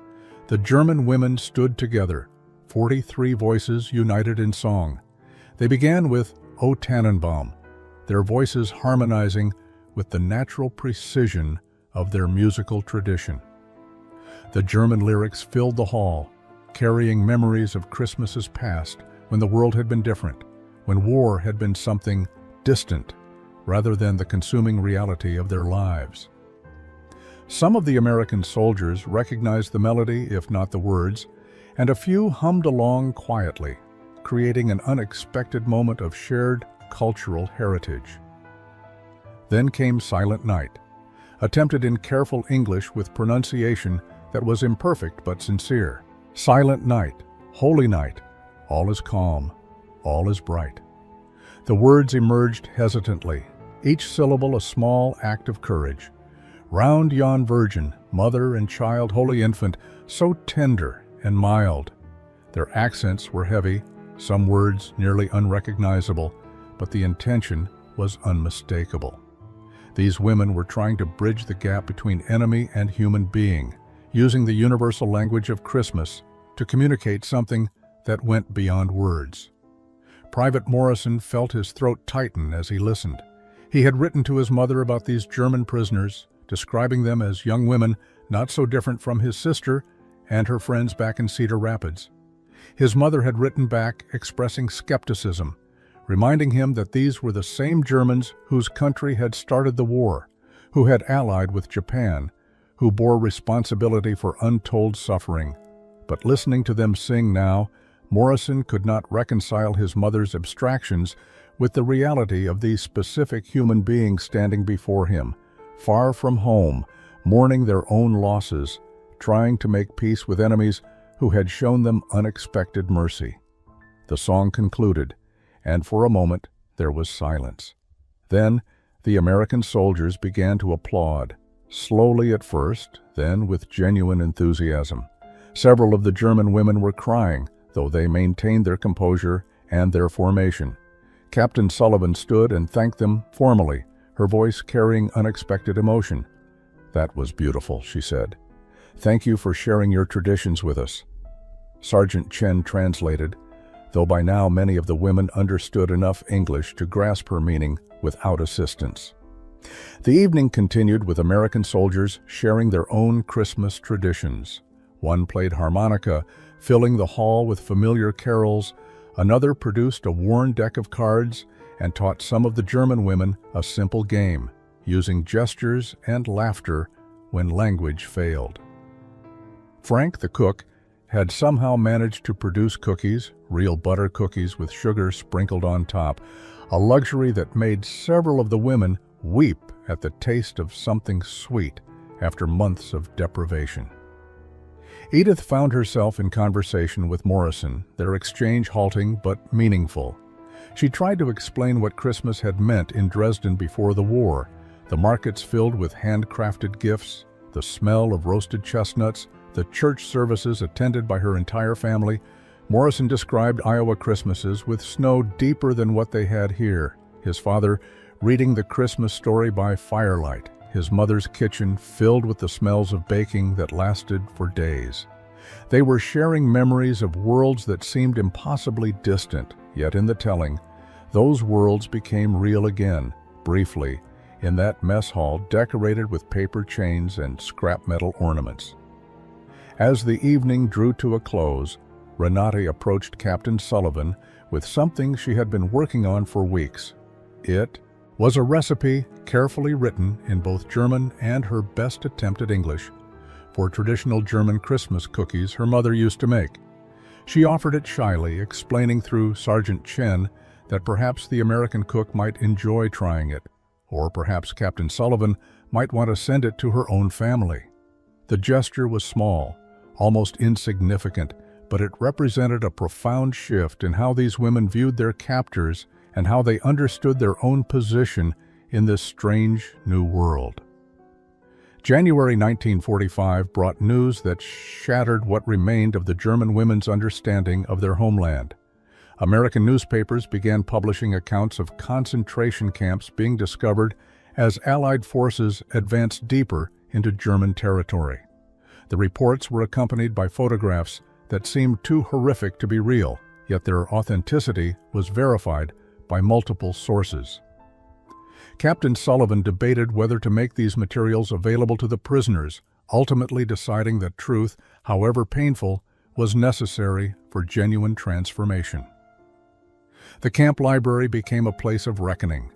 The German women stood together, 43 voices united in song. They began with O Tannenbaum, their voices harmonizing with the natural precision of their musical tradition. The German lyrics filled the hall, carrying memories of Christmases past when the world had been different, when war had been something distant rather than the consuming reality of their lives. Some of the American soldiers recognized the melody, if not the words, and a few hummed along quietly, creating an unexpected moment of shared cultural heritage. Then came Silent Night, attempted in careful English with pronunciation that was imperfect but sincere. Silent night, holy night, all is calm, all is bright. The words emerged hesitantly, each syllable a small act of courage. Round yon Virgin, Mother and Child, Holy Infant, so tender and mild. Their accents were heavy, some words nearly unrecognizable, but the intention was unmistakable. These women were trying to bridge the gap between enemy and human being, using the universal language of Christmas to communicate something that went beyond words. Private Morrison felt his throat tighten as he listened. He had written to his mother about these German prisoners, describing them as young women not so different from his sister and her friends back in Cedar Rapids. His mother had written back expressing skepticism, reminding him that these were the same Germans whose country had started the war, who had allied with Japan, who bore responsibility for untold suffering. But listening to them sing now, Morrison could not reconcile his mother's abstractions with the reality of these specific human beings standing before him, far from home, mourning their own losses, trying to make peace with enemies who had shown them unexpected mercy. The song concluded, and for a moment there was silence. Then the American soldiers began to applaud, slowly at first, then with genuine enthusiasm. Several of the German women were crying, though they maintained their composure and their formation. Captain Sullivan stood and thanked them formally, her voice carrying unexpected emotion. "That was beautiful," she said. "Thank you for sharing your traditions with us." Sergeant Chen translated, though by now many of the women understood enough English to grasp her meaning without assistance. The evening continued with American soldiers sharing their own Christmas traditions. One played harmonica, filling the hall with familiar carols. Another produced a worn deck of cards and taught some of the German women a simple game, using gestures and laughter when language failed. Frank, the cook, had somehow managed to produce cookies, real butter cookies with sugar sprinkled on top, a luxury that made several of the women weep at the taste of something sweet after months of deprivation. Edith found herself in conversation with Morrison, their exchange halting but meaningful. She tried to explain what Christmas had meant in Dresden before the war, the markets filled with handcrafted gifts, the smell of roasted chestnuts, the church services attended by her entire family, Morrison described Iowa Christmases with snow deeper than what they had here, his father reading the Christmas story by firelight, his mother's kitchen filled with the smells of baking that lasted for days. They were sharing memories of worlds that seemed impossibly distant, yet in the telling, those worlds became real again, briefly, in that mess hall decorated with paper chains and scrap metal ornaments. As the evening drew to a close, Renate approached Captain Sullivan with something she had been working on for weeks. It was a recipe carefully written in both German and her best attempt at English for traditional German Christmas cookies her mother used to make. She offered it shyly, explaining through Sergeant Chen that perhaps the American cook might enjoy trying it, or perhaps Captain Sullivan might want to send it to her own family. The gesture was small, almost insignificant, but it represented a profound shift in how these women viewed their captors and how they understood their own position in this strange new world. January 1945 brought news that shattered what remained of the German women's understanding of their homeland. American newspapers began publishing accounts of concentration camps being discovered as Allied forces advanced deeper into German territory. The reports were accompanied by photographs that seemed too horrific to be real, yet their authenticity was verified by multiple sources. Captain Sullivan debated whether to make these materials available to the prisoners, ultimately deciding that truth, however painful, was necessary for genuine transformation. The camp library became a place of reckoning.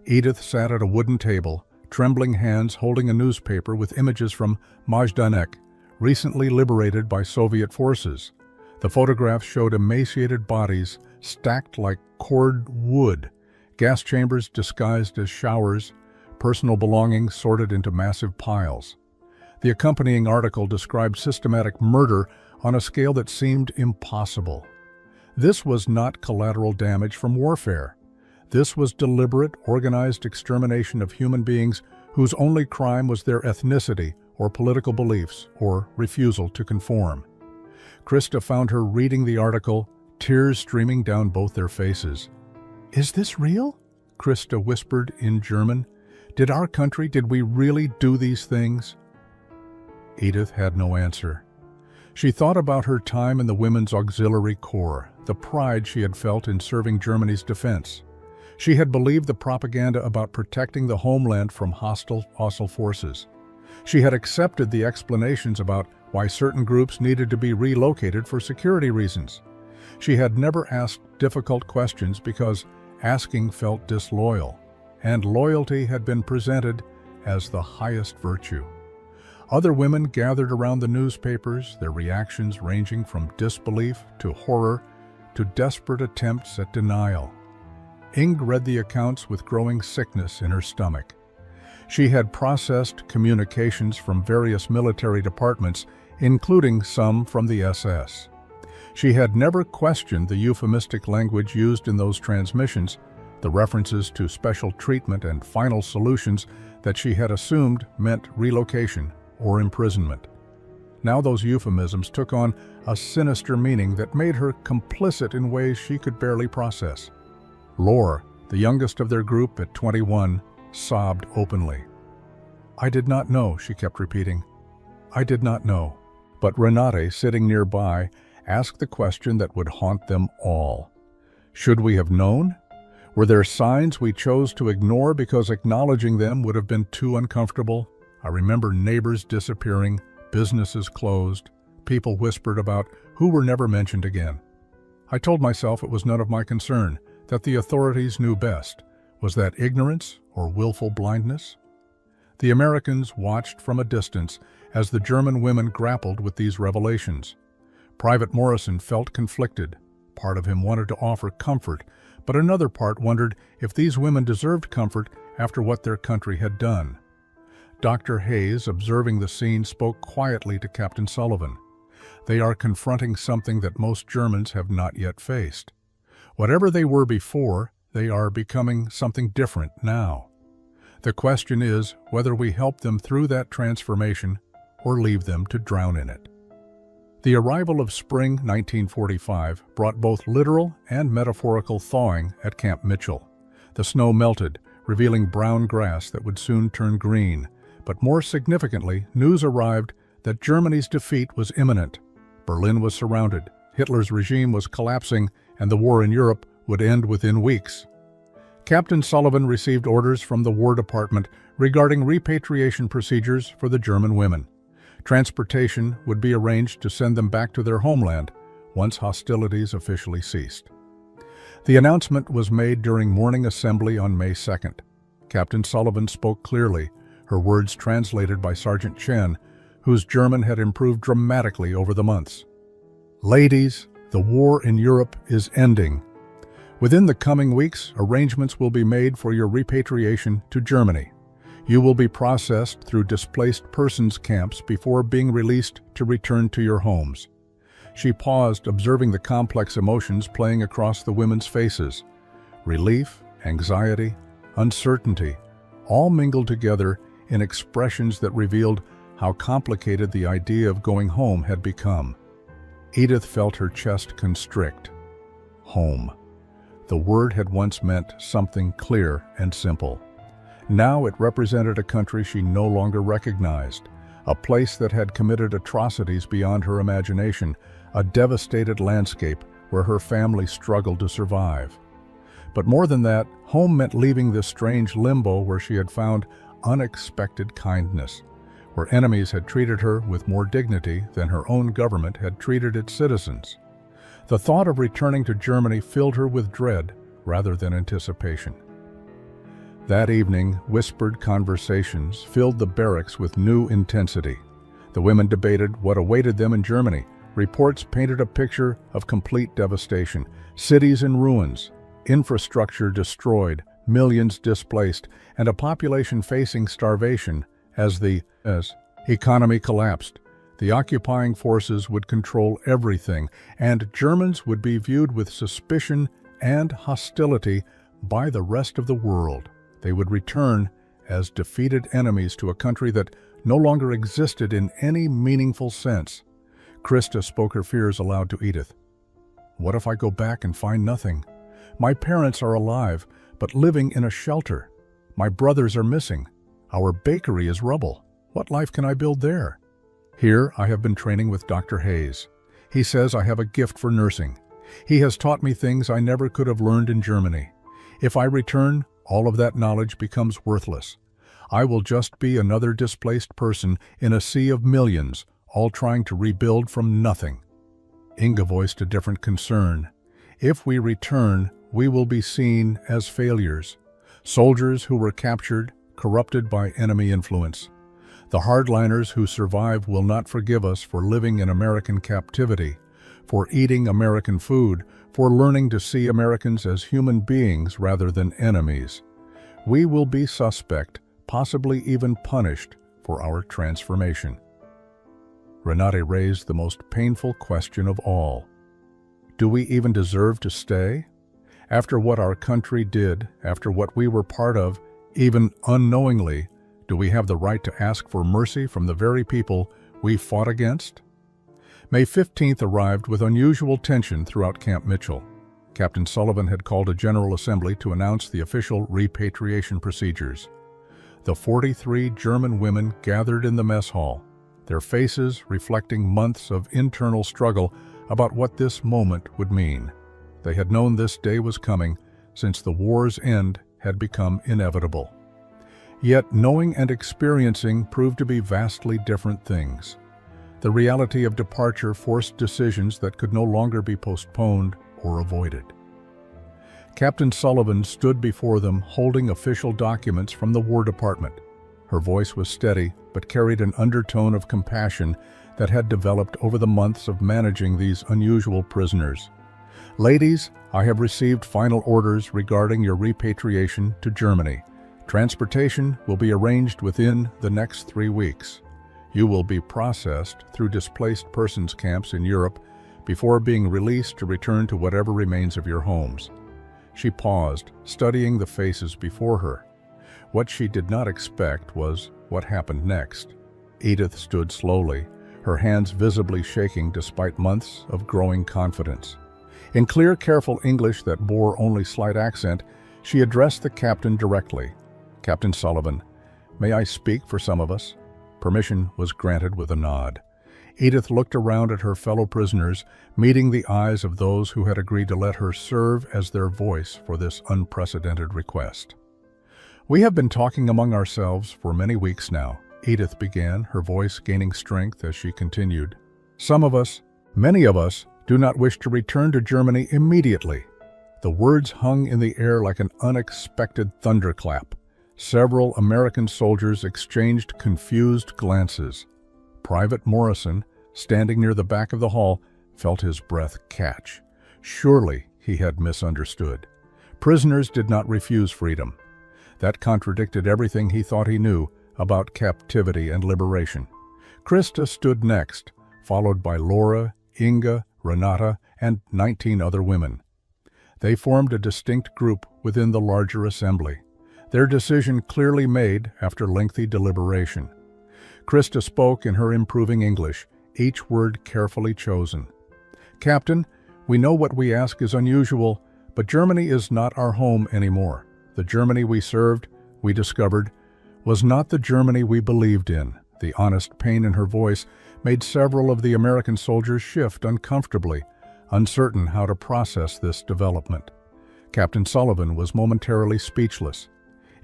Edith sat at a wooden table, trembling hands holding a newspaper with images from Majdanek, recently liberated by Soviet forces. The photographs showed emaciated bodies stacked like cord wood, gas chambers disguised as showers, personal belongings sorted into massive piles. The accompanying article described systematic murder on a scale that seemed impossible. This was not collateral damage from warfare. This was deliberate, organized extermination of human beings whose only crime was their ethnicity or political beliefs or refusal to conform. Krista found her reading the article, tears streaming down both their faces. "Is this real?" Krista whispered in German. Did we really do these things?" Edith had no answer. She thought about her time in the Women's Auxiliary Corps, the pride she had felt in serving Germany's defense. She had believed the propaganda about protecting the homeland from hostile forces. She had accepted the explanations about why certain groups needed to be relocated for security reasons. She had never asked difficult questions because asking felt disloyal, and loyalty had been presented as the highest virtue. Other women gathered around the newspapers, their reactions ranging from disbelief to horror to desperate attempts at denial. Ing read the accounts with growing sickness in her stomach. She had processed communications from various military departments, including some from the SS. She had never questioned the euphemistic language used in those transmissions, the references to special treatment and final solutions that she had assumed meant relocation or imprisonment. Now those euphemisms took on a sinister meaning that made her complicit in ways she could barely process. Lore, the youngest of their group at 21, sobbed openly. "I did not know," she kept repeating. "I did not know." But Renate, sitting nearby, asked the question that would haunt them all. Should we have known? Were there signs we chose to ignore because acknowledging them would have been too uncomfortable? I remember neighbors disappearing, businesses closed, people whispered about who were never mentioned again. I told myself it was none of my concern, that the authorities knew best. Was that ignorance or willful blindness? The Americans watched from a distance as the German women grappled with these revelations. Private Morrison felt conflicted. Part of him wanted to offer comfort, but another part wondered if these women deserved comfort after what their country had done. Dr. Hayes, observing the scene, spoke quietly to Captain Sullivan. They are confronting something that most Germans have not yet faced. Whatever they were before, they are becoming something different now. The question is whether we help them through that transformation or leave them to drown in it. The arrival of spring 1945 brought both literal and metaphorical thawing at Camp Mitchell. The snow melted, revealing brown grass that would soon turn green. But more significantly, news arrived that Germany's defeat was imminent. Berlin was surrounded, Hitler's regime was collapsing, and the war in Europe would end within weeks. Captain Sullivan received orders from the War Department regarding repatriation procedures for the German women. Transportation would be arranged to send them back to their homeland once hostilities officially ceased. The announcement was made during morning assembly on May 2nd. Captain Sullivan spoke clearly, her words translated by Sergeant Chen, whose German had improved dramatically over the months. "Ladies, the war in Europe is ending. Within the coming weeks, arrangements will be made for your repatriation to Germany. You will be processed through displaced persons camps before being released to return to your homes." She paused, observing the complex emotions playing across the women's faces. Relief, anxiety, uncertainty, all mingled together in expressions that revealed how complicated the idea of going home had become. Edith felt her chest constrict. Home. The word had once meant something clear and simple. Now it represented a country she no longer recognized, a place that had committed atrocities beyond her imagination, a devastated landscape where her family struggled to survive. But more than that, home meant leaving this strange limbo where she had found unexpected kindness, where enemies had treated her with more dignity than her own government had treated its citizens. The thought of returning to Germany filled her with dread rather than anticipation. That evening, whispered conversations filled the barracks with new intensity. The women debated what awaited them in Germany. Reports painted a picture of complete devastation, cities in ruins, infrastructure destroyed, millions displaced, and a population facing starvation as the economy collapsed. The occupying forces would control everything, and Germans would be viewed with suspicion and hostility by the rest of the world. They would return as defeated enemies to a country that no longer existed in any meaningful sense. Krista spoke her fears aloud to Edith. "What if I go back and find nothing? My parents are alive, but living in a shelter. My brothers are missing. Our bakery is rubble. What life can I build there? Here I have been training with Dr. Hayes. He says I have a gift for nursing. He has taught me things I never could have learned in Germany. If I return, all of that knowledge becomes worthless. I will just be another displaced person in a sea of millions, all trying to rebuild from nothing." Inga voiced a different concern. "If we return, we will be seen as failures. Soldiers who were captured, corrupted by enemy influence. The hardliners who survive will not forgive us for living in American captivity, for eating American food, for learning to see Americans as human beings rather than enemies. We will be suspect, possibly even punished, for our transformation." Renate raised the most painful question of all. Do we even deserve to stay? After what our country did, after what we were part of, even unknowingly, do we have the right to ask for mercy from the very people we fought against? May 15th arrived with unusual tension throughout Camp Mitchell. Captain Sullivan had called a General Assembly to announce the official repatriation procedures. The 43 German women gathered in the mess hall, their faces reflecting months of internal struggle about what this moment would mean. They had known this day was coming since the war's end had become inevitable. Yet knowing and experiencing proved to be vastly different things. The reality of departure forced decisions that could no longer be postponed or avoided. Captain Sullivan stood before them holding official documents from the War Department. Her voice was steady, but carried an undertone of compassion that had developed over the months of managing these unusual prisoners. "Ladies, I have received final orders regarding your repatriation to Germany. Transportation will be arranged within the next 3 weeks. You will be processed through displaced persons camps in Europe before being released to return to whatever remains of your homes." She paused, studying the faces before her. What she did not expect was what happened next. Edith stood slowly, her hands visibly shaking despite months of growing confidence. In clear, careful English that bore only slight accent, she addressed the captain directly. "Captain Sullivan, may I speak for some of us?" Permission was granted with a nod. Edith looked around at her fellow prisoners, meeting the eyes of those who had agreed to let her serve as their voice for this unprecedented request. "We have been talking among ourselves for many weeks now," Edith began, her voice gaining strength as she continued. "Some of us, many of us, do not wish to return to Germany immediately." The words hung in the air like an unexpected thunderclap. Several American soldiers exchanged confused glances. Private Morrison, standing near the back of the hall, felt his breath catch. Surely he had misunderstood. Prisoners did not refuse freedom. That contradicted everything he thought he knew about captivity and liberation. Krista stood next, followed by Laura, Inga, Renata, and 19 other women. They formed a distinct group within the larger assembly, their decision clearly made after lengthy deliberation. Krista spoke in her improving English, each word carefully chosen. "Captain, we know what we ask is unusual, but Germany is not our home anymore. The Germany we served, we discovered, was not the Germany we believed in." The honest pain in her voice made several of the American soldiers shift uncomfortably, uncertain how to process this development. Captain Sullivan was momentarily speechless.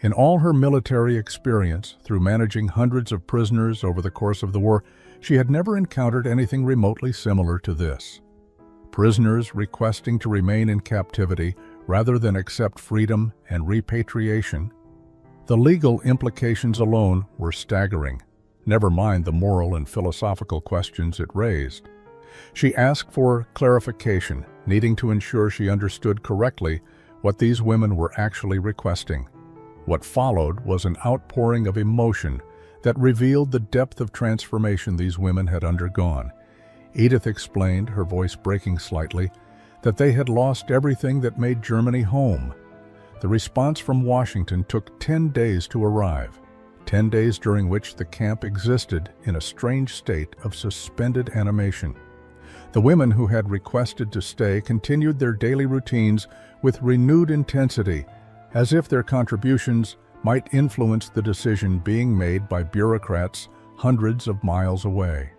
In all her military experience, through managing hundreds of prisoners over the course of the war, she had never encountered anything remotely similar to this. Prisoners requesting to remain in captivity rather than accept freedom and repatriation. The legal implications alone were staggering, never mind the moral and philosophical questions it raised. She asked for clarification, needing to ensure she understood correctly what these women were actually requesting. What followed was an outpouring of emotion that revealed the depth of transformation these women had undergone. Edith explained, her voice breaking slightly, that they had lost everything that made Germany home. The response from Washington took 10 days to arrive, 10 days during which the camp existed in a strange state of suspended animation. The women who had requested to stay continued their daily routines with renewed intensity, as if their contributions might influence the decision being made by bureaucrats hundreds of miles away.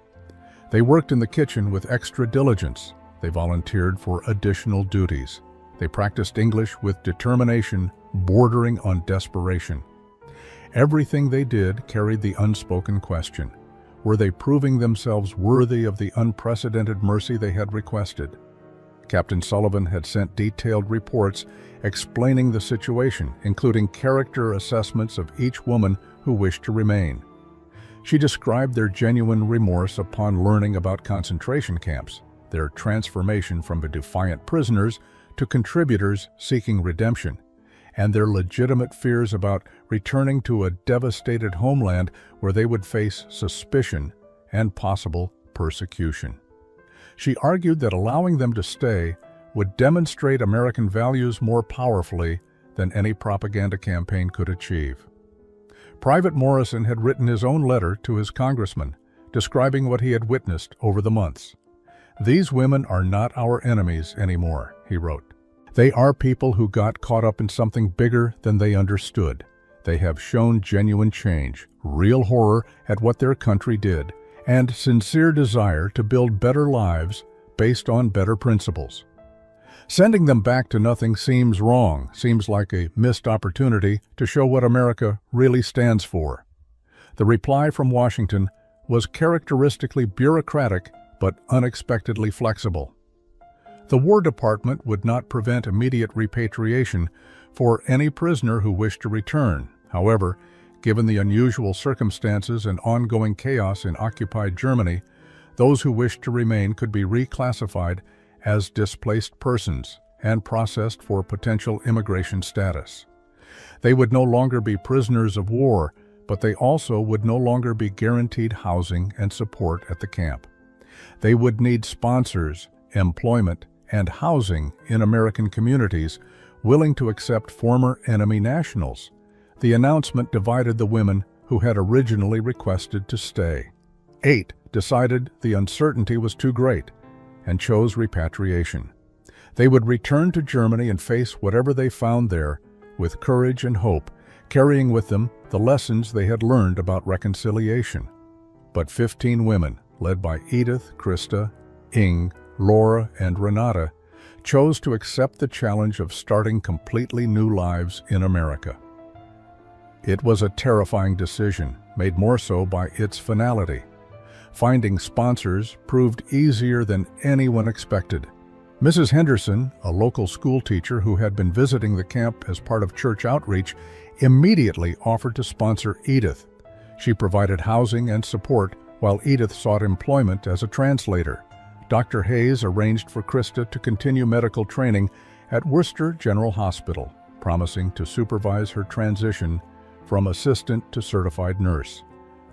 They worked in the kitchen with extra diligence. They volunteered for additional duties. They practiced English with determination bordering on desperation. Everything they did carried the unspoken question: were they proving themselves worthy of the unprecedented mercy they had requested? Captain Sullivan had sent detailed reports explaining the situation, including character assessments of each woman who wished to remain. She described their genuine remorse upon learning about concentration camps, their transformation from defiant prisoners to contributors seeking redemption, and their legitimate fears about returning to a devastated homeland where they would face suspicion and possible persecution. She argued that allowing them to stay would demonstrate American values more powerfully than any propaganda campaign could achieve. Private Morrison had written his own letter to his congressman, describing what he had witnessed over the months. "These women are not our enemies anymore," he wrote. "They are people who got caught up in something bigger than they understood. They have shown genuine change, real horror at what their country did, and sincere desire to build better lives based on better principles. Sending them back to nothing seems wrong, seems like a missed opportunity to show what America really stands for." The reply from Washington was characteristically bureaucratic but unexpectedly flexible. The War Department would not prevent immediate repatriation for any prisoner who wished to return. However, given the unusual circumstances and ongoing chaos in occupied Germany, those who wished to remain could be reclassified as displaced persons and processed for potential immigration status. They would no longer be prisoners of war, but they also would no longer be guaranteed housing and support at the camp. They would need sponsors, employment, and housing in American communities willing to accept former enemy nationals. The announcement divided the women who had originally requested to stay. 8 decided the uncertainty was too great and chose repatriation. They would return to Germany and face whatever they found there with courage and hope, carrying with them the lessons they had learned about reconciliation. But 15 women, led by Edith, Krista, Ing, Laura, and Renata, chose to accept the challenge of starting completely new lives in America. It was a terrifying decision, made more so by its finality. Finding sponsors proved easier than anyone expected. Mrs. Henderson, a local school teacher who had been visiting the camp as part of church outreach, immediately offered to sponsor Edith. She provided housing and support while Edith sought employment as a translator. Dr. Hayes arranged for Krista to continue medical training at Worcester General Hospital, promising to supervise her transition from assistant to certified nurse.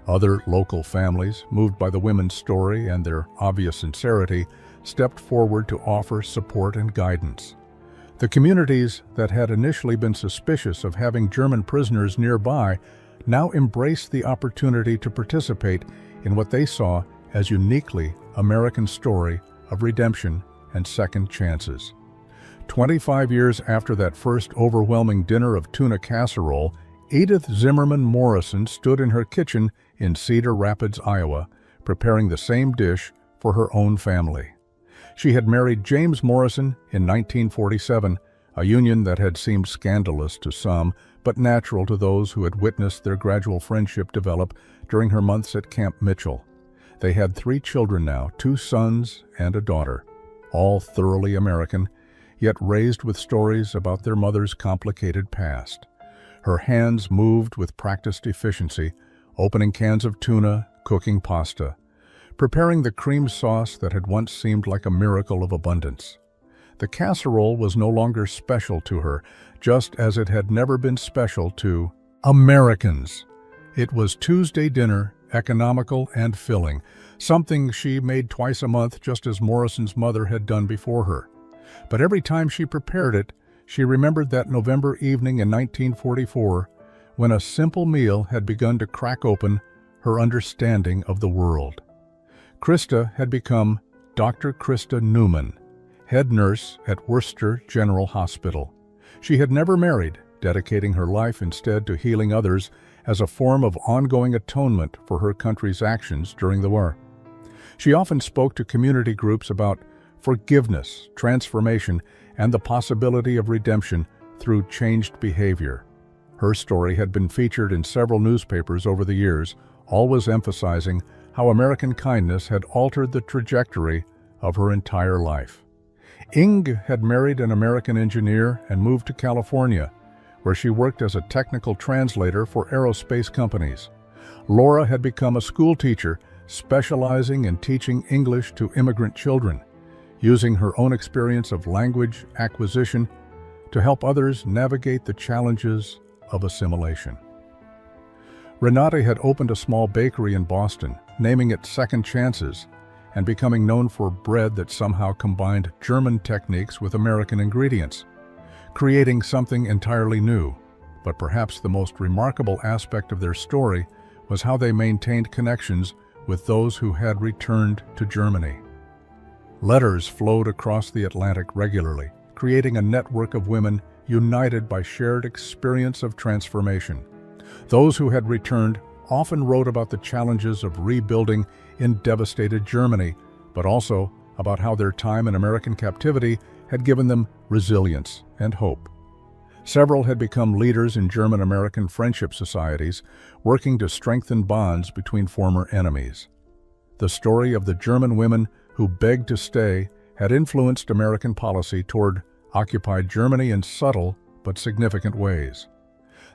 Other local families, moved by the women's story and their obvious sincerity, stepped forward to offer support and guidance. The communities that had initially been suspicious of having German prisoners nearby now embraced the opportunity to participate in what they saw as uniquely American story of redemption and second chances. 25 years after that first overwhelming dinner of tuna casserole, Edith Zimmerman Morrison stood in her kitchen in Cedar Rapids, Iowa, preparing the same dish for her own family. She had married James Morrison in 1947, a union that had seemed scandalous to some, but natural to those who had witnessed their gradual friendship develop during her months at Camp Mitchell. They had 3 children now, 2 sons and a daughter, all thoroughly American, yet raised with stories about their mother's complicated past. Her hands moved with practiced efficiency, opening cans of tuna, cooking pasta, preparing the cream sauce that had once seemed like a miracle of abundance. The casserole was no longer special to her, just as it had never been special to Americans. It was Tuesday dinner, economical and filling, something she made twice a month just as Morrison's mother had done before her. But every time she prepared it, she remembered that November evening in 1944, when a simple meal had begun to crack open her understanding of the world. Krista had become Dr. Krista Newman, head nurse at Worcester General Hospital. She had never married, dedicating her life instead to healing others as a form of ongoing atonement for her country's actions during the war. She often spoke to community groups about forgiveness, transformation, and the possibility of redemption through changed behavior. Her story had been featured in several newspapers over the years, always emphasizing how American kindness had altered the trajectory of her entire life. Ing had married an American engineer and moved to California, where she worked as a technical translator for aerospace companies. Laura had become a school teacher, specializing in teaching English to immigrant children, using her own experience of language acquisition to help others navigate the challenges of assimilation. Renata had opened a small bakery in Boston, naming it Second Chances, and becoming known for bread that somehow combined German techniques with American ingredients, creating something entirely new. But perhaps the most remarkable aspect of their story was how they maintained connections with those who had returned to Germany. Letters flowed across the Atlantic regularly, creating a network of women united by shared experience of transformation. Those who had returned often wrote about the challenges of rebuilding in devastated Germany, but also about how their time in American captivity had given them resilience and hope. Several had become leaders in German-American friendship societies, working to strengthen bonds between former enemies. The story of the German women who begged to stay had influenced American policy toward occupied Germany in subtle but significant ways.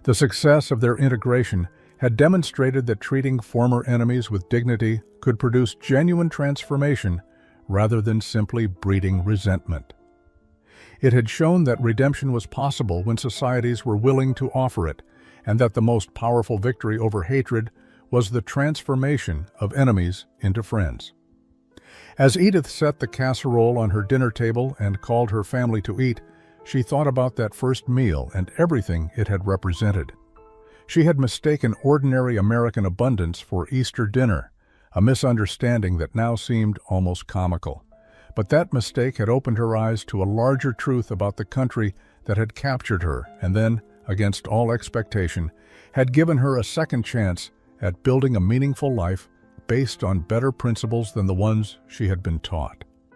The success of their integration had demonstrated that treating former enemies with dignity could produce genuine transformation rather than simply breeding resentment. It had shown that redemption was possible when societies were willing to offer it, and that the most powerful victory over hatred was the transformation of enemies into friends. As Edith set the casserole on her dinner table and called her family to eat, she thought about that first meal and everything it had represented. She had mistaken ordinary American abundance for Easter dinner, a misunderstanding that now seemed almost comical. But that mistake had opened her eyes to a larger truth about the country that had captured her and then, against all expectation, had given her a second chance at building a meaningful life based on better principles than the ones she had been taught.